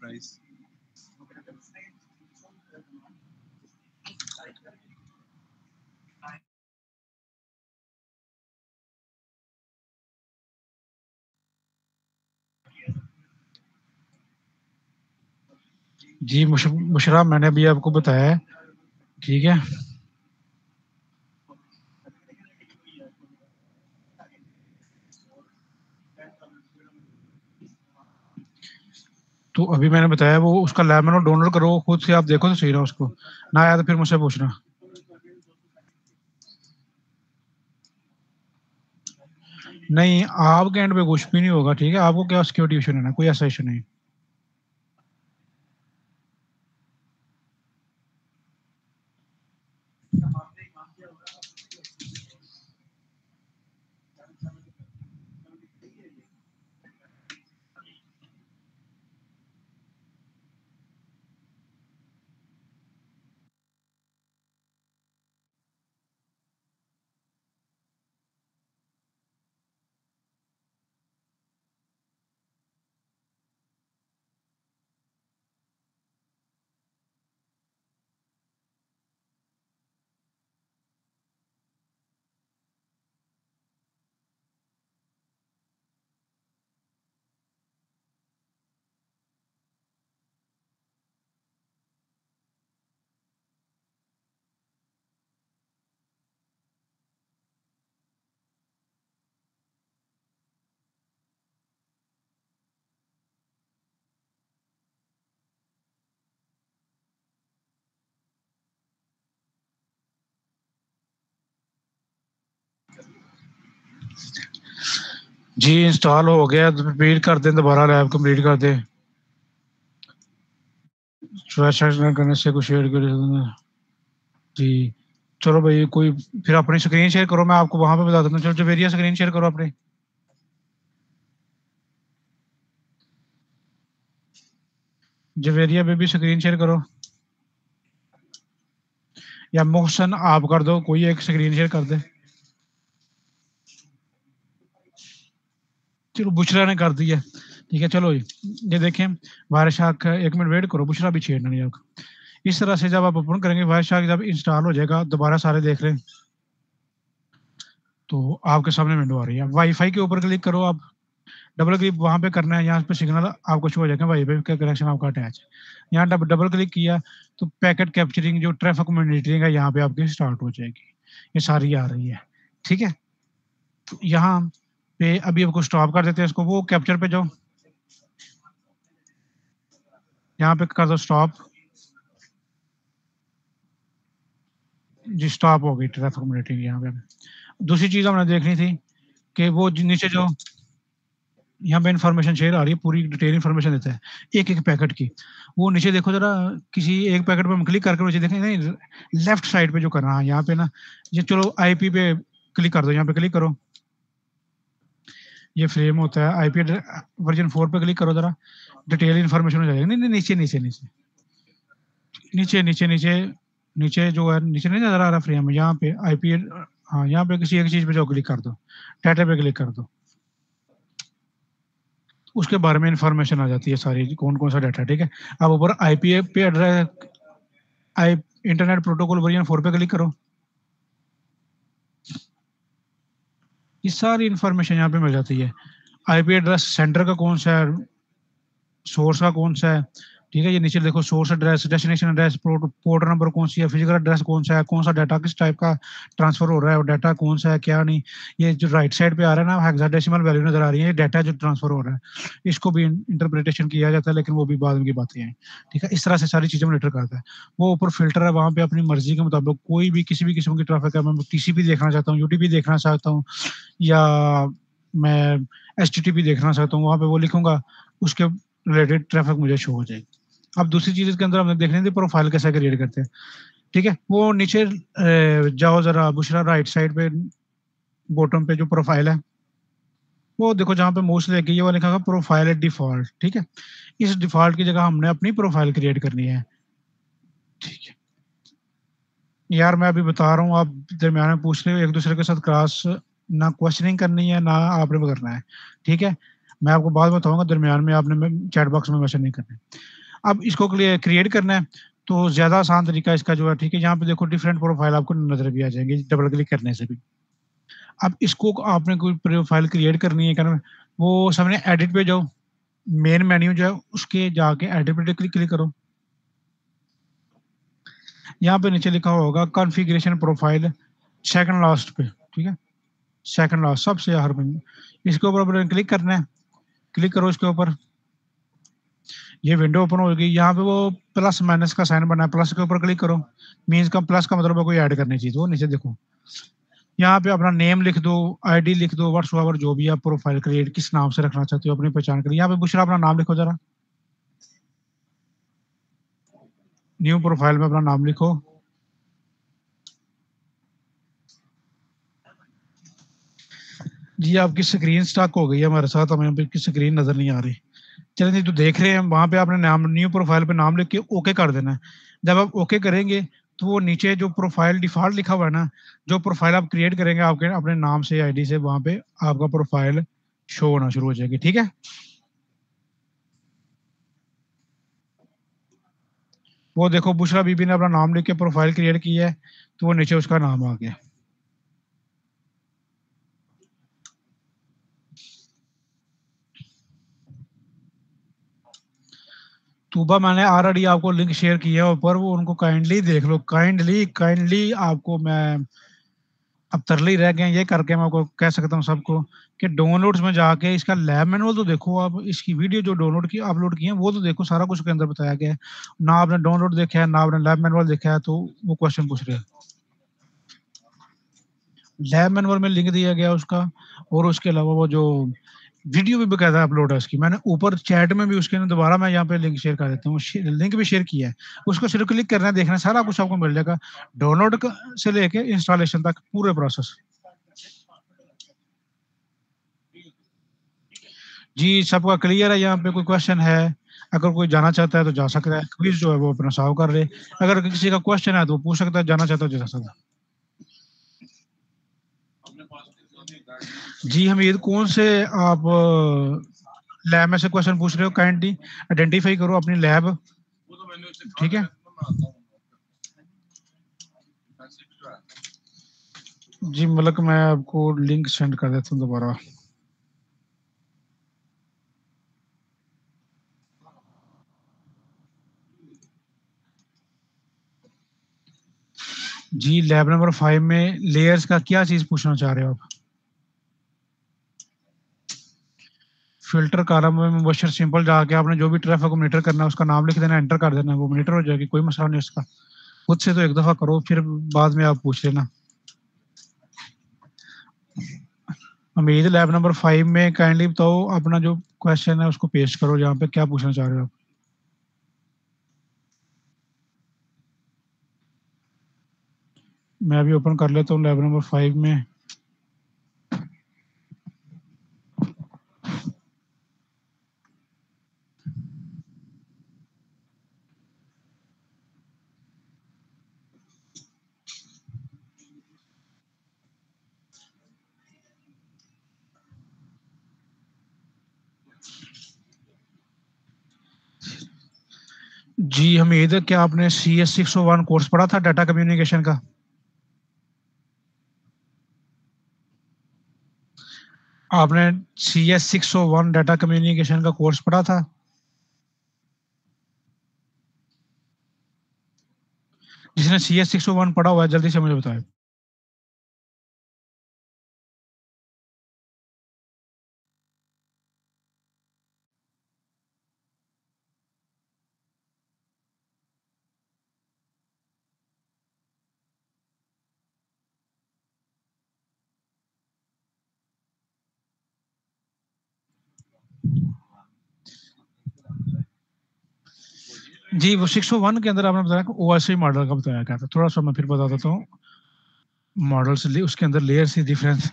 प्राइस जी, मुशर्रफ मैंने अभी आपको बताया है, ठीक है? तो अभी मैंने बताया वो उसका लैब में डाउनलोड करो, खुद से आप देखो तो सही ना उसको, ना आया तो फिर मुझसे पूछना। नहीं, आपके एंड पे कुछ भी नहीं होगा, ठीक है? आपको क्या सिक्योरिटी इश्यू नहीं है, कोई ऐसा इश्यू नहीं। जी, इंस्टॉल हो गया, तो रिपीट कर दें, दोबारा लैब कंप्लीट कर दें। करने से कुछ शेयर कर जी, चलो भाई कोई फिर अपनी स्क्रीन शेयर करो, मैं आपको वहाँ पे बता देता हूँ। चलो जवेरिया स्क्रीन शेयर करो अपनी। जवेरिया पे भी स्क्रीन शेयर करो, या मोहसन आप कर दो, कोई एक स्क्रीन शेयर कर दे। चलो बुशरा ने कर दी है, ठीक है? चलो ये देखें, वायरस शार्क, 1 मिनट वेट करो, बुशरा भी छेड़ना नहीं आपका। इस तरह से जब आप ओपन करेंगे, वायरस शार्क जब इंस्टॉल हो जाएगा, दोबारा सारे देख लें, तो आपके सामने विंडो आ रही है। वाईफाई के ऊपर क्लिक करो आप, डबल क्लिक वहाँ पे करना है, यहाँ पे सिग्नल आपको शो हो जाएगा, वाईफाई का कनेक्शन आपका अटैच है। यहाँ डबल क्लिक किया तो पैकेट कैप्चरिंग जो ट्रैफिक मॉनिटरिंग है यहाँ पे आपकी स्टार्ट हो जाएगी, ये सारी आ रही है, ठीक है? तो यहाँ पे अभी आपको स्टॉप कर देते हैं इसको, वो कैप्चर पे जाओ, यहाँ पे कर दो स्टॉप। जी, स्टॉप हो गई ट्रैफिक मॉनिटरिंग यहाँ पे। दूसरी चीज़ हमने देखनी थी कि वो नीचे जो यहाँ पे इन्फॉर्मेशन शेयर आ रही है, पूरी डिटेल इन्फॉर्मेशन देता है एक एक पैकेट की। वो नीचे देखो जरा, किसी एक पैकेट पे हम क्लिक करके नीचे देखें, नहीं लेफ्ट साइड पे जो करना है यहाँ पे ना, ये चलो आईपी पे क्लिक कर दो, यहाँ पे क्लिक करो, ये फ्रेम होता है आईपी वर्जन 4 पे क्लिक करो जरा, डिटेल इन्फॉर्मेशन हो जाएगी। नहीं नहीं नीचे नीचे नीचे नीचे नीचे नीचे नीचे जो है नीचे नहीं नजर आ रहा फ्रेम, यहाँ पे आईपी, हाँ यहाँ पे किसी एक चीज पे जो क्लिक कर दो, डाटा पे क्लिक कर दो, उसके बारे में इंफॉर्मेशन आ जाती है सारी, कौन कौन सा डाटा। ठीक है, अब ऊपर आईपी पे एड्रेस, आई इंटरनेट प्रोटोकॉल वर्जन 4 पे क्लिक करो, ये सारी इंफॉर्मेशन यहाँ पे मिल जाती है। आईपी एड्रेस सेंटर का कौन सा है, सोर्स का कौन सा है। ठीक है, ये नीचे देखो source address, destination address, port number कौन सी है, फिजिकल एड्रेस कौन सा है, कौन सा डाटा किस टाइप का ट्रांसफर हो रहा है, और डाटा कौन सा है क्या नहीं। ये जो राइट साइड पे आ रहा है ना, हेक्साडेसिमल वैल्यू नजर आ रही है, ये डाटा जो ट्रांसफर हो रहा है, इसको भी इंटरप्रिटेशन किया जाता है, लेकिन वो भी बाद की बातें हैं। ठीक है, इस तरह से सारी चीजें मॉनिटर करता है। वो ऊपर फिल्टर है, वहां पे अपनी मर्जी के मुताबिक कोई भी किसी भी किस्म की ट्रैफिक है, मैं टीसीपी देखना चाहता हूँ, यूटीपी देखना चाहता हूँ, या मैं एचटीटीपी देखना चाहता हूँ, वहां पे वो लिखूंगा, उसके रिलेटेड ट्रैफिक मुझे शो हो जाएगी। अब दूसरी चीज इसके अंदर हमने देखनी थी, प्रोफाइल कैसे क्रिएट करते हैं। ठीक है, वो नीचे जाओ जरा बुशरा, राइट साइड पे बॉटम पे जो प्रोफाइल है, वो देखो जहाँ पे मोस्ट लगी ये वो लिखा है प्रोफाइल डिफॉल्ट। ठीक है, इस डिफॉल्ट की जगह हमने अपनी प्रोफाइल क्रिएट करनी है। ठीक है यार, मैं अभी बता रहा हूँ, आप दरम्यान में पूछ रहे हो, एक दूसरे के साथ क्रॉस ना क्वेश्चनिंग करनी है ना आपने करना है। ठीक है, मैं आपको बाद में बताऊंगा, दरम्यान में आपने चैट बॉक्स में मैसेज नहीं करना है। अब इसको क्रिएट करना है तो ज्यादा आसान तरीका इसका जो है, ठीक है, यहाँ पे देखो डिफरेंट प्रोफाइल आपको नजर भी आ जाएंगे डबल क्लिक करने से भी। अब इसको आपने कोई प्रोफाइल क्रिएट करनी है क्या, वो सामने एडिट पे जाओ, मेन मेन्यू जो है उसके जाके एडिट पे क्लिक करो, यहाँ पे नीचे लिखा होगा कॉन्फ़िगरेशन प्रोफाइल, सेकंड लास्ट पे। ठीक है, सेकंड लास्ट सबसे हर में, इसके ऊपर क्लिक करना है, क्लिक करो इसके ऊपर, ये विंडो ओपन होगी। यहाँ पे वो प्लस माइनस का साइन बना है, प्लस के ऊपर क्लिक करो, मीन्स का प्लस का मतलब है कोई ऐड करनी चाहिए, तो नीचे देखो यहाँ पे अपना नेम लिख दो, आईडी लिख दो, व्हाट्सएवर जो भी आप प्रोफाइल क्रिएट किस नाम से रखना चाहते हो अपनी पहचान के लिए। यहाँ पे बुशरा अपना नाम लिखो जरा, न्यू प्रोफाइल में अपना नाम लिखो। जी आपकी स्क्रीन स्टॉक हो गई है हमारे साथ, हमें आपकी स्क्रीन नजर नहीं आ रही। चलिए नहीं तो देख रहे हैं, वहां पे आपने नाम न्यू प्रोफाइल पे नाम लिख के ओके कर देना है। जब आप ओके करेंगे तो वो नीचे जो प्रोफाइल डिफॉल्ट लिखा हुआ है ना, जो प्रोफाइल आप क्रिएट करेंगे आपके अपने नाम से आईडी से, वहां पे आपका प्रोफाइल शो होना शुरू हो जाएगी। ठीक है, वो देखो बुशरा बीबी ने अपना नाम लिख के प्रोफाइल क्रिएट की है, तो वो नीचे उसका नाम आ गया। तूबा मैंने ऑलरेडी आपको लिंक शेयर किया है ऊपर, वो उनको काइंडली देख लो, काइंडली काइंडली आपको मैं अब तरले ही रह गए हैं ये करके, मैं आपको कह सकता हूँ सबको कि डाउनलोड्स में जाके इसका लैब मैनुअल तो देखो, आप इसकी वीडियो जो डाउनलोड की अपलोड की है वो तो देखो, सारा कुछ के अंदर बताया गया है। ना आपने डाउनलोड देखा है ना आपने लैब मैनुअल देखा है, तो वो क्वेश्चन पूछ रहे हैं। लैब मैनुअल में लिंक दिया गया उसका, और उसके अलावा वो जो वीडियो भी बकायदा अपलोड है उसकी, मैंने ऊपर चैट में भी उसके दोबारा मैं यहाँ पे लिंक शेयर कर देता हूँ, लिंक भी शेयर किया है, उसको सिर्फ क्लिक करना है, देखना है, सारा कुछ आपको मिल जाएगा, डाउनलोड से लेके इंस्टॉलेशन तक पूरे प्रोसेस। जी सबका क्लियर है, यहाँ पे कोई क्वेश्चन है, अगर कोई जाना चाहता है तो जा सकता है, क्विज जो है वो अपना सॉल्व कर ले, अगर किसी का क्वेश्चन है तो वो पूछ सकता है, जाना चाहता है तो जा सकता है। जी हमीद, कौन से आप लैब में से क्वेश्चन पूछ रहे हो, काइंडली आइडेंटिफाई करो अपनी लैब। ठीक है जी, मतलब मैं आपको लिंक सेंड कर देता हूँ दोबारा। जी लैब नंबर 5 में लेयर्स का क्या चीज पूछना चाह रहे हो आप। फिल्टर कॉलम में मुबशर सिंपल जाके आपने जो भी ट्रैफिक को मॉनिटर करना है उसका नाम लिख देना, एंटर कर देना, वो मॉनिटर हो जाएगी, कोई मसला नहीं उसका। खुद से तो एक दफा करो, फिर बाद में आप पूछ लेना। हमीद लैब नंबर 5 में काइंडली बताओ अपना जो क्वेश्चन है उसको पेस्ट करो, जहाँ पे क्या पूछना चाह रहे हो आप। मैं अभी ओपन कर लेता हूँ लैब नंबर 5 में। जी हमीद, क्या आपने CS601 कोर्स पढ़ा था डाटा कम्युनिकेशन का? आपने CS601 डाटा कम्युनिकेशन का कोर्स पढ़ा था? जिसने CS601 पढ़ा हुआ है जल्दी से मुझे बताए। जी वो 601 के अंदर आपने बताया कि OSI मॉडल का बताया गया था। थोड़ा सा मैं फिर बता देता हूँ। मॉडल्स उसके अंदर लेयर्स ही डिफरेंस,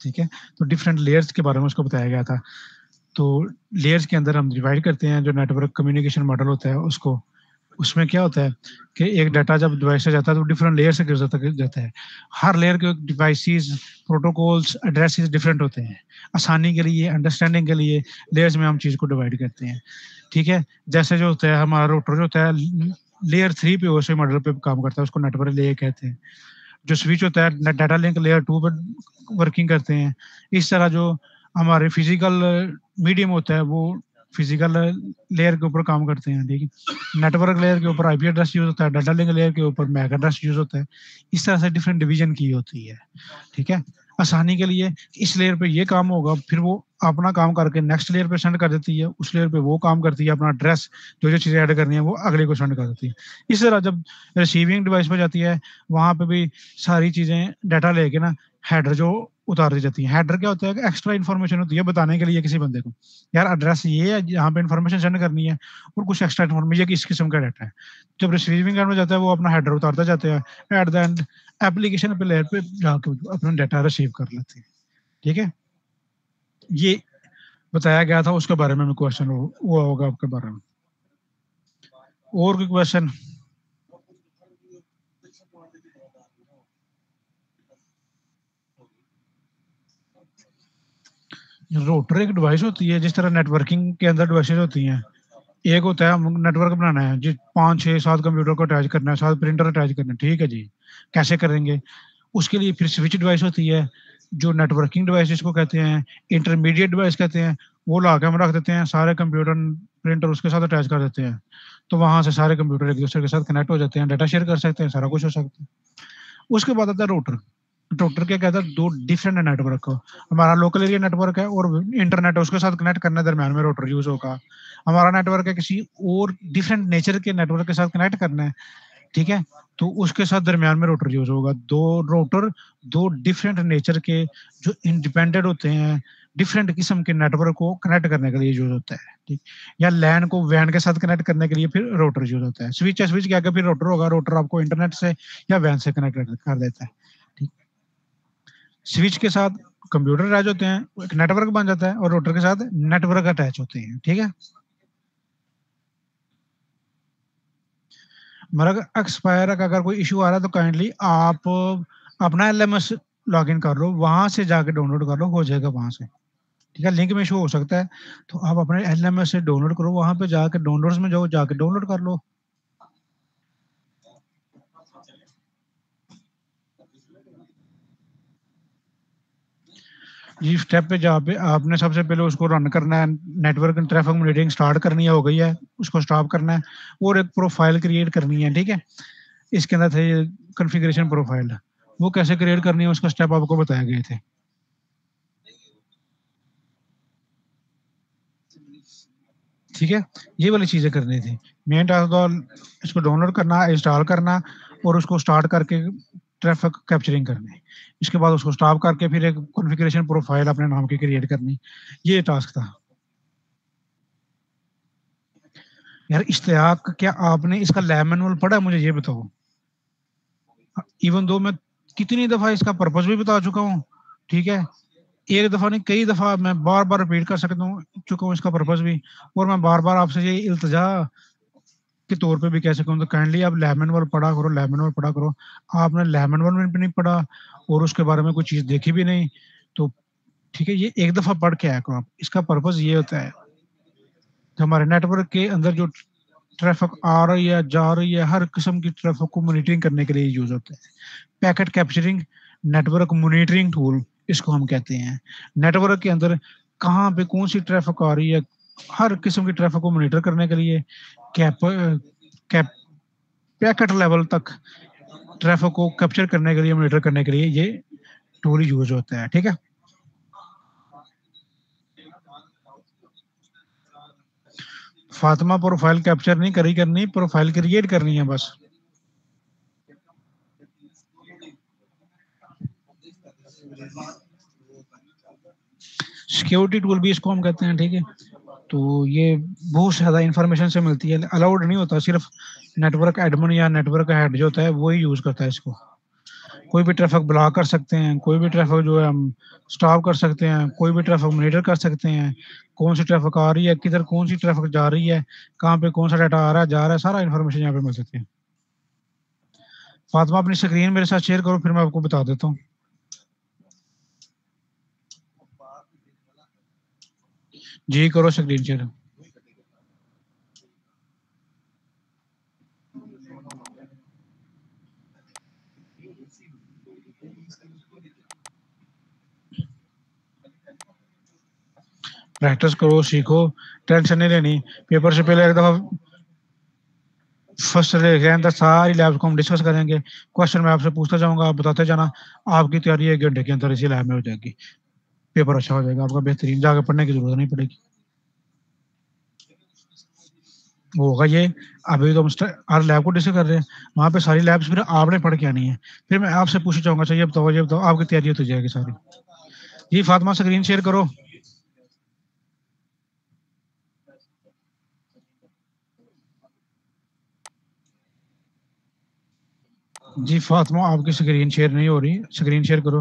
ठीक है, तो डिफरेंट लेयर्स के बारे में उसको बताया गया था। तो लेयर्स के अंदर हम डिवाइड करते हैं जो नेटवर्क कम्युनिकेशन मॉडल होता है उसको। उसमें क्या होता है कि एक डाटा जब डिवाइस से जाता है तो डिफरेंट लेयर से जाता है। हर लेयर के डिवाइसेस, प्रोटोकॉल्स, एड्रेसेस डिफरेंट होते हैं। आसानी के लिए, अंडरस्टैंडिंग के लिए लेयर्स में हम चीज़ को डिवाइड करते हैं, ठीक है। जैसे जो होता है हमारा रोटर जो होता है लेयर 3 पे ओएसआई मॉडल पे काम करता है, उसको नेटवर्क लेयर कहते हैं। जो स्विच होता है डाटा लिंक लेयर 2 पे वर्किंग करते हैं। इस तरह जो हमारे फिजिकल मीडियम होता है वो फिजिकल लेयर के ऊपर काम करते हैं, ठीक है। नेटवर्क लेयर के ऊपर आईपी एड्रेस यूज होता है, डाटा लिंक लेयर के ऊपर मैक एड्रेस यूज होता है। इस तरह से डिफरेंट डिवीजन की होती है, ठीक है। आसानी के लिए इस लेयर पे ये काम होगा, फिर वो अपना काम करके नेक्स्ट लेयर पे सेंड कर देती है, उस लेयर पे वो काम करती है, अपना एड्रेस जो जो चीज़ें ऐड करनी है वो अगले को सेंड कर देती है। इस तरह जब रिसीविंग डिवाइस पे जाती है वहाँ पे भी सारी चीज़ें डाटा लेके ना हेडर जो उतार दी जाती है। हेडर क्या होता है कि एक्स्ट्रा इन्फॉर्मेशन होती है बताने के लिए किसी बंदे को, यार एड्रेस ये है यहाँ पे इन्फॉर्मेशन सेंड करनी है, और कुछ एक्स्ट्रा इन्फॉर्मेशन किस किस्म का डाटा है। जब रिसीविंग एंड में जाता है वो अपना हेडर उतारते जाते हैं, एट द एंड एप्लीकेशन पे लेयर पे जाके अपना डाटा रिसीव कर लेते हैं, ठीक है। ये बताया गया था, उसके बारे में क्वेश्चन हुआ होगा आपके बारे में। और कोई क्वेश्चन? रोटर एक डिवाइस होती है जिस तरह नेटवर्किंग के अंदर डिवाइसेस होती हैं। एक होता है नेटवर्क बनाना है जी, 5 6 7 कंप्यूटर को अटैच करना है, 7 प्रिंटर अटैच करना है, ठीक है जी। कैसे करेंगे? उसके लिए फिर स्विच डिवाइस होती है, जो नेटवर्किंग डिवाइस जिसको कहते हैं, इंटरमीडिएट डिवाइस कहते हैं। वो ला के हम रख देते हैं, सारे कंप्यूटर प्रिंटर उसके साथ अटैच कर देते हैं, तो वहां से सारे कंप्यूटर एक दूसरे के साथ कनेक्ट हो जाते हैं, डाटा शेयर कर सकते हैं, सारा कुछ हो सकता है। उसके बाद आता है रोटर। रोटर क्या कहता है, दो डिफरेंट नेटवर्क को, हमारा लोकल एरिया नेटवर्क है और इंटरनेट है उसके साथ कनेक्ट करने दरम्यान में रोटर यूज होगा। हमारा नेटवर्क है किसी और डिफरेंट नेचर के नेटवर्क के साथ कनेक्ट करना है, ठीक है, तो उसके साथ दरमियान में रोटर यूज होगा। दो रोटर, दो डिफरेंट नेचर के जो इंडिपेंडेंट होते हैं, डिफरेंट किस्म के नेटवर्क को कनेक्ट करने के लिए यूज होता है, ठीक। या लैन को वैन के साथ कनेक्ट करने के लिए फिर रोटर यूज होता है। स्विच है, स्विच के आगे फिर रोटर होगा, रोटर आपको इंटरनेट से या वैन से कनेक्ट कर देता है, ठीक। स्विच के साथ कंप्यूटर अटैच होते हैं, एक नेटवर्क बन जाता है, और रोटर के साथ नेटवर्क अटैच होते हैं, ठीक है। मेरा एक्सपायर का अगर कोई इशू आ रहा है तो काइंडली आप अपना LMS लॉग इन कर लो, वहां से जाके डाउनलोड कर लो, हो जाएगा वहां से, ठीक है। लिंक में इशू हो सकता है, तो आप अपने LMS से डाउनलोड करो, वहां पे जाके डाउनलोड्स में जाओ, जाके डाउनलोड कर लो। जी स्टेप पे जहाँ पे आपने सबसे पहले उसको रन करना है, नेटवर्क ट्रैफिक मॉनिटरिंग स्टार्ट करनी है, हो गई है, उसको स्टॉप करना है, और एक प्रोफाइल क्रिएट करनी है, ठीक है। इसके अंदर थे कॉन्फ़िगरेशन प्रोफाइल, वो कैसे क्रिएट करनी है उसका स्टेप आपको बताए गए थे, ठीक है। ये वाली चीज़ें करनी थी। मेन टास्क तो इसको डाउनलोड करना, इंस्टॉल करना, और उसको स्टार्ट करके ट्रैफिक कैप्चरिंग करनी, इसके बाद उसको स्टॉप करके फिर एक कॉन्फ़िगरेशन प्रोफाइल अपने नाम की क्रिएट करनी, ये टास्क था। यार इश्तियाक, क्या आपने इसका लैब मैनुअल पढ़ा है? मुझे ये बताओ। इवन दो मैं कितनी दफ़ा इसका पर्पस भी बता चुका हूँ, ठीक है? एक दफ़ा नहीं, कई दफ़ा मैं बार-बार रिपीट कर सकता हूँ चुका हूँ इसका पर्पस भी, और मैं बार-बार आपसे ये इल्तिजा के तौर पे भी कह सकता हूँ, तो काइंडली आप लैब मैनुअल पढ़ा करो, लैब मैनुअल पढ़ा करो। आपने लैब मैनुअल में भी नहीं पढ़ा और उसके बारे में कोई चीज़ देखी भी नहीं, तो ठीक है, ये एक दफ़ा पढ़ के आया करो आप। इसका पर्पस ये होता है कि हमारे नेटवर्क के अंदर जो ट्रैफ़िक आ रही है, जा रही है, हर किस्म की ट्रैफ़िक को मॉनिटरिंग करने के लिए यूज़ होता है। Packet capturing network monitoring tool इसको हम कहते हैं। नेटवर्क के अंदर कहाँ पे कौन-सी ट्रैफ़िक आ रही है, हर किस्म की ट्रैफ़िक को मॉनिटर करने के लिए कैप कैप पैकेट लेवल तक ट्रैफ़िक को कैप्चर करने के लिए, मॉनिटर करने के लिए ये टूल यूज़ होता है, ठीक है? फातिमा प्रोफ़ाइल कैप्चर नहीं करी करनी, प्रोफ़ाइल क्रिएट करनी है बस। सिक्योरिटी टूल भी इसको हम कहते हैं, ठीक है? तो ये बहुत ज़्यादा इन्फॉर्मेशन से मिलती है, अलाउड नहीं होता, सिर्फ़ नेटवर्क एडमिन या नेटवर्क हेड जो होता है, वो ही यूज़ करता है इसको। कोई भी ट्रैफ़िक ब्लॉक कर सकते हैं, कोई भी ट्रैफ़िक जो है हम स्टॉप कर सकते हैं, कोई भी ट्रैफ़िक मॉनिटर कर सकते हैं, कौन-सी ट्रैफ़िक आ रही है, किधर कौन-सी ट्रैफ़िक जा रही है, कहाँ पे कौन-सा डाटा आ रहा है, जा रहा है, सारा इन्फॉर्मेशन यहाँ पे मिल सकती है। फ़ातिमा अपनी स्क्रीन मेरे साथ शेयर करो, फिर मैं आपको बता देता हूँ। जी, करो स्क्रीन शेयर। प्रैक्टिस करो, सीखो, टेंशन नहीं लेनी। पेपर से पहले एक दफ़ा फर्स्ट लेके अंदर सारी लैब्स को हम डिस्कस करेंगे। क्वेश्चन मैं आपसे पूछता जाऊँगा, आप बताते जाना। आपकी तैयारी 1 घंटे के अंदर इसी लैब में हो जाएगी। पेपर अच्छा हो जाएगा आपका, बेहतरीन, जाके पढ़ने की ज़रूरत नहीं पड़ेगी। वो होगा ये, अभी तो हम हर लैब को डिस्कस कर रहे हैं, वहाँ पे सारी लैब्स फिर आपने पढ़ के आनी है। फिर मैं आपसे पूछना चाहूँगा, अच्छा ये बताओ, आपकी तैयारी होती जाएगी सारी। जी, फातिमा स्क्रीन शेयर करो। जी, फातिमा आपकी स्क्रीन शेयर नहीं हो रही, स्क्रीन शेयर करो।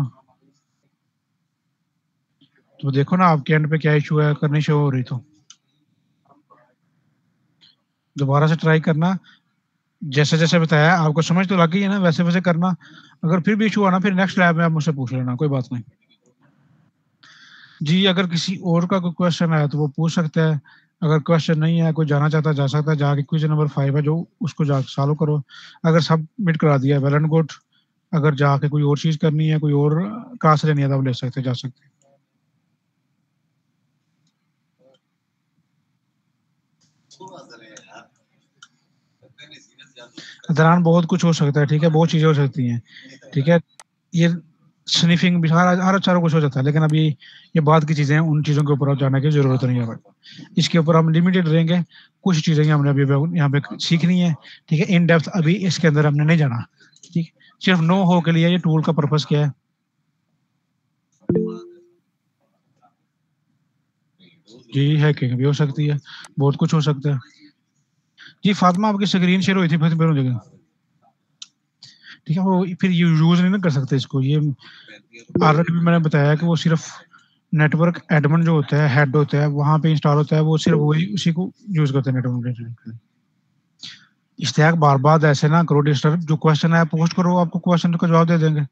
तो देखो ना आपके एंड पे क्या इश्यू है, अगर नहीं शो हो रही तो। दोबारा से ट्राई करना, जैसे-जैसे बताया आपको समझ तो लग गई है ना, वैसे-वैसे करना। अगर फिर भी इश्यू आना, फिर नेक्स्ट लैब में आप मुझसे पूछ लेना, कोई बात नहीं। जी, अगर किसी और का कोई क्वेश्चन है तो वो पूछ सकता है। अगर क्वेश्चन नहीं है, कोई जाना चाहता है जा सकता है, जाके क्विज़ नंबर 5 है जो उसको जाके सॉल्व करो। अगर सबमिट करा दिया है वेल एंड गुड। अगर जाके कोई और चीज़ करनी है, कोई और क्लास लेनी है तो आप ले सकते हैं, जा सकते हैं। दौरान बहुत कुछ हो सकता है, ठीक है? बहुत चीज़ें हो सकती हैं, ठीक है? ये स्निफिंग भी हर सारा कुछ हो जाता है, लेकिन अभी ये बाद की चीज़ें हैं, उन चीज़ों के ऊपर अब जाने की ज़रूरत नहीं है हमें। इसके ऊपर हम लिमिटेड रहेंगे, कुछ चीज़ें हमने अभी अभी यहाँ पे सीखनी है, ठीक है? इन डेप्थ अभी इसके अंदर हमने नहीं जाना, ठीक? सिर्फ़ नो हो के लिए ये टूल का पर्पज़ क्या है? जी, हैकिंग भी हो सकती है, बहुत कुछ हो सकता है। जी, फ़ातिमा आपकी स्क्रीन शेयर हुई थी फिर दोनों जगह, ठीक है? वो फिर यूज़ नहीं ना कर सकते इसको, ये ऑलरेडी भी मैंने बताया कि वो सिर्फ़ नेटवर्क एडमिन जो होता है, हेड होता है, वहाँ पे इंस्टॉल होता है, वो सिर्फ़ वही उसी को यूज़ करते हैं नेटवर्क मॉनिटरिंग के लिए। इश्तियाक बार-बार ऐसे ना करो डिस्टर्ब, जो क्वेश्चन है पोस्ट करो, आपको क्वेश्चन का जवाब दे देंगे।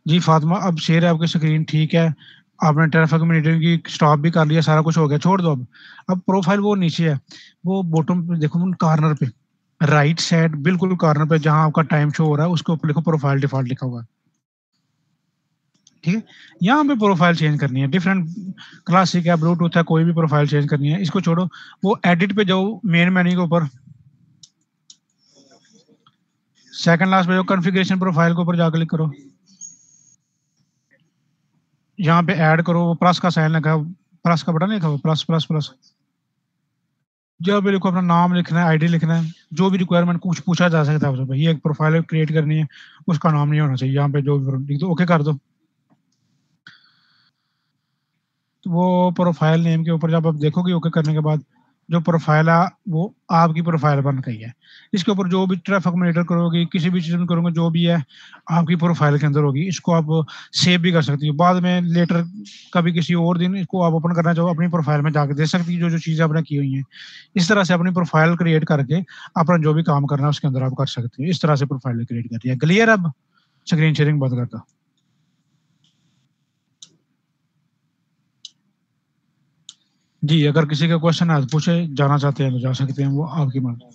जी, फातिमा अब शेयर है आपकी स्क्रीन, ठीक है। आपने ट्रैफिक मॉनिटरिंग की स्टॉप भी कर लिया, सारा कुछ हो गया, छोड़ दो अब। अब प्रोफाइल वो नीचे है, वो बॉटम पे देखो, कॉर्नर पे, राइट साइड बिल्कुल कॉर्नर पे जहाँ आपका टाइम शो हो रहा है, उसके ऊपर लिखो प्रोफाइल डिफ़ॉल्ट लिखा हुआ है, ठीक है? यहाँ पे प्रोफाइल चेंज करनी है, डिफरेंट क्लासिक है, ब्लूटूथ है, कोई भी प्रोफाइल चेंज करनी है, इसको छोड़ो, वो एडिट पे जाओ, मेन मेन्यू के ऊपर, सेकंड लास्ट पे जाओ, कॉन्फ़िगरेशन प्रोफाइल के ऊपर जाके क्लिक करो। यहाँ पे ऐड करो, वो प्लस का साइन लगा है, प्लस का बटन नहीं था वो, प्लस, प्लस, प्लस। जब मेरे को अपना नाम लिखना है, आईडी लिखना है, जो भी रिक्वायरमेंट कुछ पूछा जा सकता है आपसे, भाई ये एक प्रोफाइल क्रिएट करनी है, उसका नाम नहीं होना चाहिए यहाँ पे, जो भी लिख दो, ओके कर दो। तो वो प्रोफाइल नेम के ऊपर जब आप देखोगे ओके करने के बाद, जो प्रोफाइल है वो आपकी प्रोफाइल बन गई है। इसके ऊपर जो भी ट्रैफिक मॉनिटर करोगे, किसी भी चीज में करोगे, जो भी है आपकी प्रोफाइल के अंदर होगी। इसको आप सेव भी कर सकती हो, बाद में लेटर कभी किसी और दिन इसको आप ओपन करना चाहो, अपनी प्रोफाइल में जाके दे सकती हो जो जो चीजें आपने की हुई हैं। इस तरह से अपनी प्रोफाइल क्रिएट करके अपना जो भी काम करना है उसके अंदर आप कर सकते हो। इस तरह से प्रोफाइल क्रिएट करती है। क्लियर? अब स्क्रीन शेयरिंग बंद करता। जी, अगर किसी का क्वेश्चन है तो पूछे, जाना चाहते हैं तो जा सकते हैं, वो आपकी मर्जी।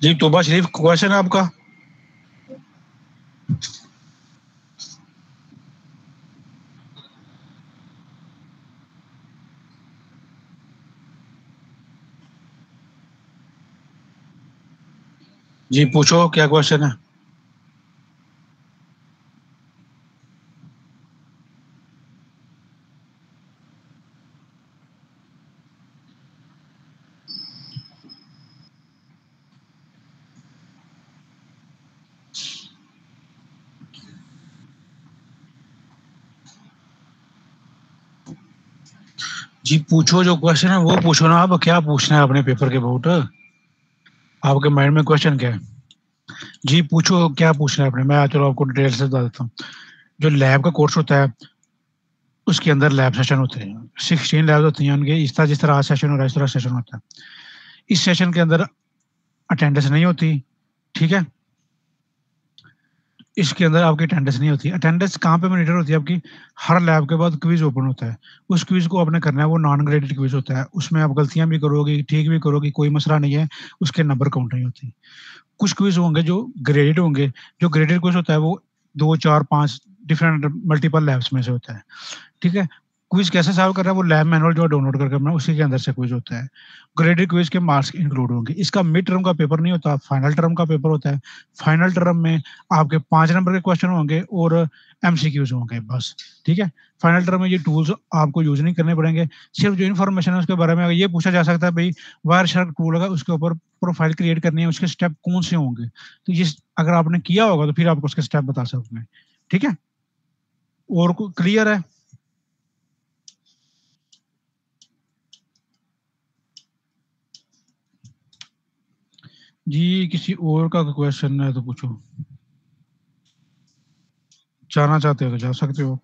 जी, तोबा शरीफ, क्वेश्चन है आपका? जी पूछो, क्या क्वेश्चन है? जी पूछो, जो क्वेश्चन है वो पूछो ना। आप क्या पूछना है अपने पेपर के अबाउट? आपके माइंड में क्वेश्चन क्या है? जी पूछो, क्या पूछना है आपने, मैं चलो आपको डिटेल से बता देता हूँ। जो लैब का कोर्स होता है उसके अंदर लैब सेशन होते हैं, 16 लैब होती हैं उनके। इस तरह जिस तरह आज सेशन हो रहा है इस तरह सेशन होता है। इस सेशन के अंदर अटेंडेंस नहीं होती, ठीक है? इसके अंदर आपकी अटेंडेंस नहीं होती। अटेंडेंस कहाँ पे मॉनिटर होती है आपकी? हर लैब के बाद क्विज ओपन होता है, उस क्विज को आपने करना है। वो नॉन ग्रेडेड क्विज होता है, उसमें आप गलतियां भी करोगे, ठीक भी करोगे, कोई मसला नहीं है, उसके नंबर काउंट नहीं होती। कुछ क्विज होंगे जो ग्रेडेड होंगे। जो ग्रेडेड क्विज होता है वो 2 4 5 डिफरेंट मल्टीपल लैब्स में से होता है, ठीक है? क्विज कैसे सॉल्व कर रहा है, वो लैब मैनुअल जो डाउनलोड करके अपना उसी के अंदर से क्विज होता है। ग्रेडेड क्विज के मार्क्स इंक्लूड होंगे। इसका मिड टर्म का पेपर नहीं होता, फाइनल टर्म का पेपर होता है। फाइनल टर्म में आपके 5 नंबर के क्वेश्चन होंगे और एमसीक्यूज होंगे, बस, ठीक है? फाइनल टर्म में ये टूल्स आपको यूज नहीं करने पड़ेंगे। सिर्फ जो इन्फॉर्मेशन है उसके बारे में ये पूछा जा सकता है, भाई वायर शार्क टूल है उसके ऊपर प्रोफाइल क्रिएट करनी है, उसके स्टेप कौन से होंगे। तो ये अगर आपने किया होगा तो फिर आपको उसके स्टेप बता सकते हैं, ठीक है? और क्लियर है? जी, किसी और का क्वेश्चन है तो पूछो, जाना चाहते हो तो जा सकते हो।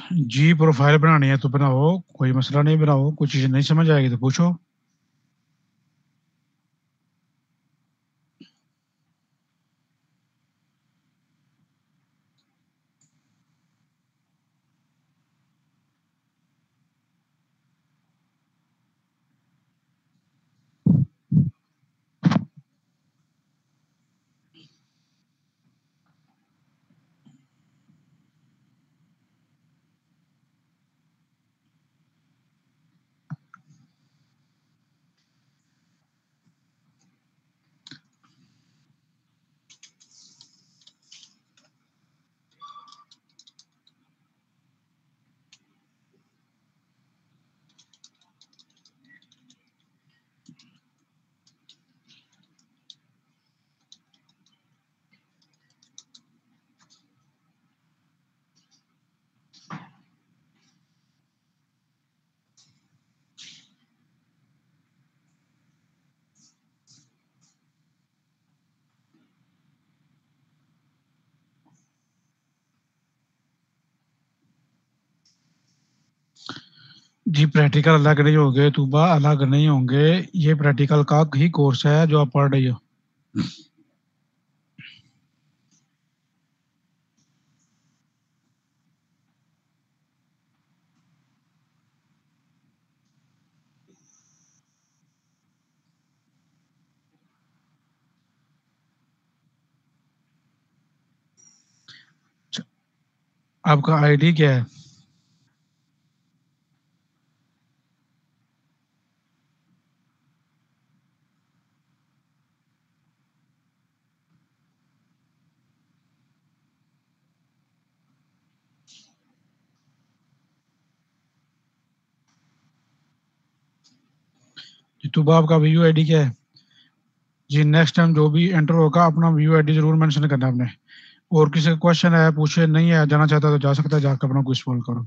जी प्रोफाइल बनानी है तो बनाओ, कोई मसला नहीं, बनाओ। कुछ चीज नहीं समझ आएगी तो पूछो। जी प्रैक्टिकल अलग नहीं होंगे तूबा, अलग नहीं होंगे। ये प्रैक्टिकल का ही कोर्स है जो आप पढ़ रही हो। आपका आईडी क्या है? जी तूबा आपका वीयू आईडी क्या है? जी नेक्स्ट टाइम जो भी एंटर होगा अपना वीयू आईडी जरूर मेंशन करना आपने। और किसी का क्वेश्चन है पूछे, नहीं है जाना चाहता तो जा सकता है, जाकर अपना क्विज सॉल्व करो।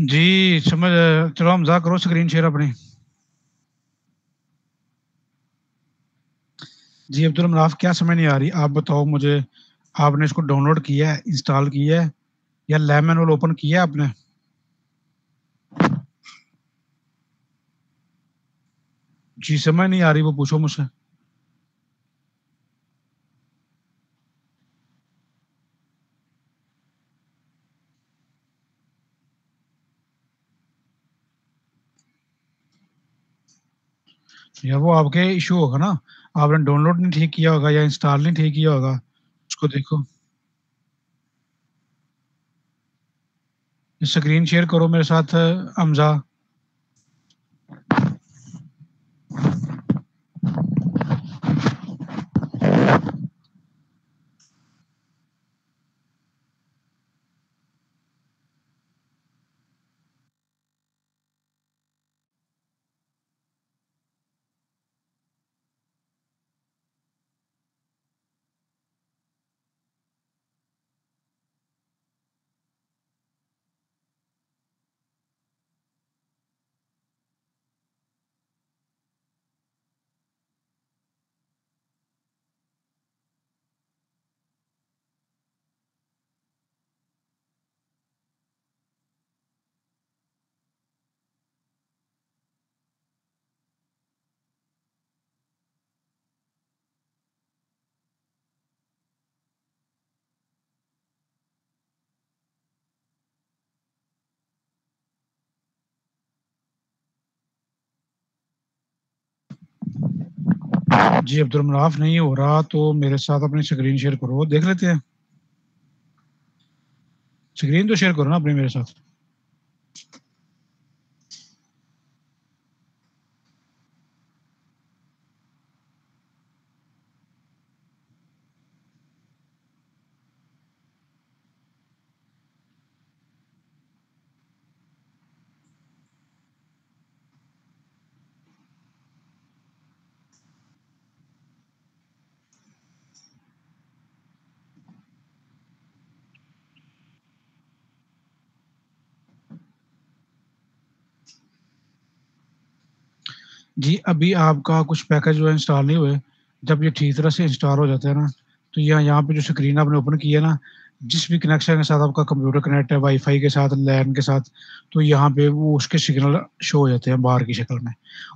जी समझ। चलो हमजा करो स्क्रीन शेयर अपनी। जी अब्दुल मनाफ, क्या समझ नहीं आ रही आप बताओ मुझे। आपने इसको डाउनलोड किया है, इंस्टॉल किया है, या लैब मैनुअल ओपन किया है आपने? जी समझ नहीं आ रही, वो पूछो मुझसे। या वो आपके इशू होगा ना, आपने डाउनलोड नहीं ठीक किया होगा या इंस्टॉल नहीं ठीक किया होगा, उसको देखो। स्क्रीन शेयर करो मेरे साथ हमजा। जी अब्दुल मनाफ नहीं हो रहा तो मेरे साथ अपनी स्क्रीन शेयर करो, देख लेते हैं। स्क्रीन तो शेयर करो ना अपनी मेरे साथ। जी अभी आपका कुछ पैकेज जो है इंस्टॉल नहीं हुए। जब ये ठीक तरह से इंस्टॉल हो जाता है ना, तो यहाँ पे जो स्क्रीन आपने ओपन की है ना, जिस भी कनेक्शन के साथ आपका कंप्यूटर कनेक्ट है, वाईफाई के साथ, लैन के साथ, तो यहाँ पे वो उसके सिग्नल शो हो जाते हैं बाहर की शक्ल में।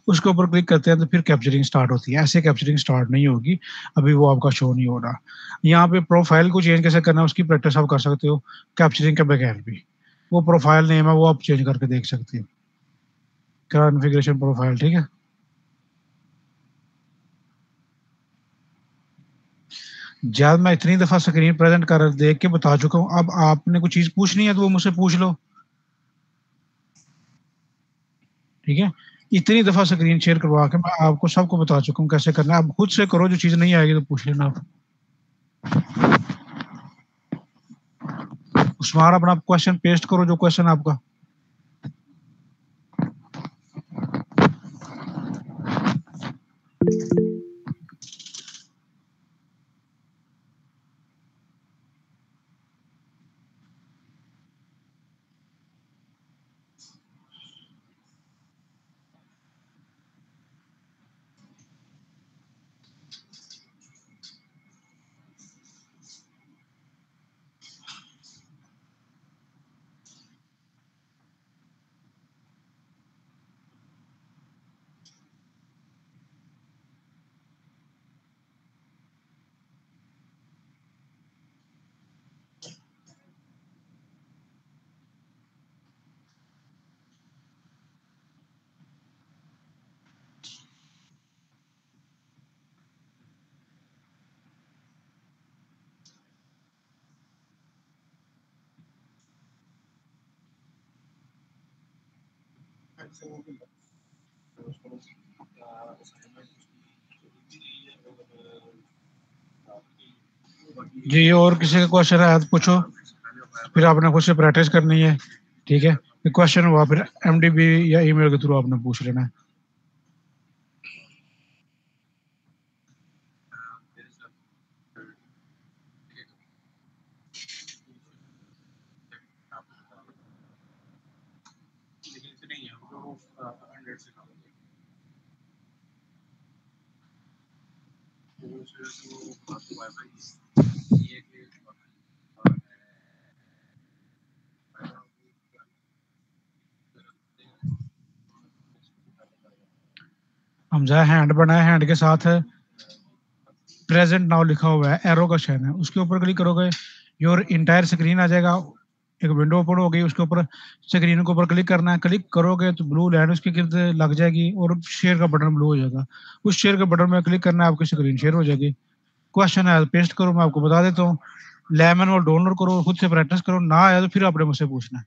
उसके ऊपर क्लिक करते हैं तो फिर कैप्चरिंग स्टार्ट होती है। ऐसे कैप्चरिंग स्टार्ट नहीं होगी, अभी वो आपका शो नहीं हो रहा। यहाँ पे प्रोफाइल को चेंज कैसे करना है उसकी प्रैक्टिस आप कर सकते हो कैप्चरिंग के बगैर भी। वो प्रोफाइल नेम है वो आप चेंज करके देख सकते हो, कॉन्फ़िगरेशन प्रोफाइल, ठीक है। जब मैं इतनी दफ़ा स्क्रीन प्रेज़ेंट कर देख के बता चुका हूँ, अब आपने कोई चीज़ पूछनी है तो वो मुझसे पूछ लो, ठीक है? इतनी दफ़ा स्क्रीन शेयर करवा के मैं आपको सबको बता चुका हूँ कैसे करना है, अब खुद से करो, जो चीज़ नहीं आएगी तो पूछ लेना आप। उस्मान अपना क्वेश्चन पेस्ट करो, जो क्वेश्चन आपका। जी और किसी का क्वेश्चन है तो पूछो, फिर आपने खुद से प्रैक्टिस करनी है, ठीक है? फिर क्वेश्चन हुआ फिर एमडीबी या ईमेल के थ्रू आपने पूछ लेना है। हमजा हैंड बना है, हैंड के साथ प्रेजेंट नाउ लिखा हुआ है, एरो का साइन है, उसके ऊपर क्लिक करोगे योर इंटायर स्क्रीन आ जाएगा। एक विंडो ओपन हो गई, उसके ऊपर स्क्रीन के ऊपर क्लिक करना है, क्लिक करोगे तो ब्लू लाइन उसके गिर्द लग जाएगी और शेयर का बटन ब्लू हो जाएगा। उस शेयर के बटन में क्लिक करना है, आपकी स्क्रीन शेयर हो जाएगी। क्वेश्चन है पेस्ट करो, मैं आपको बता देता हूँ। लेमन और डाउनलोड करो, खुद से प्रैक्टिस करो, ना आया तो फिर आपने मुझसे पूछना है।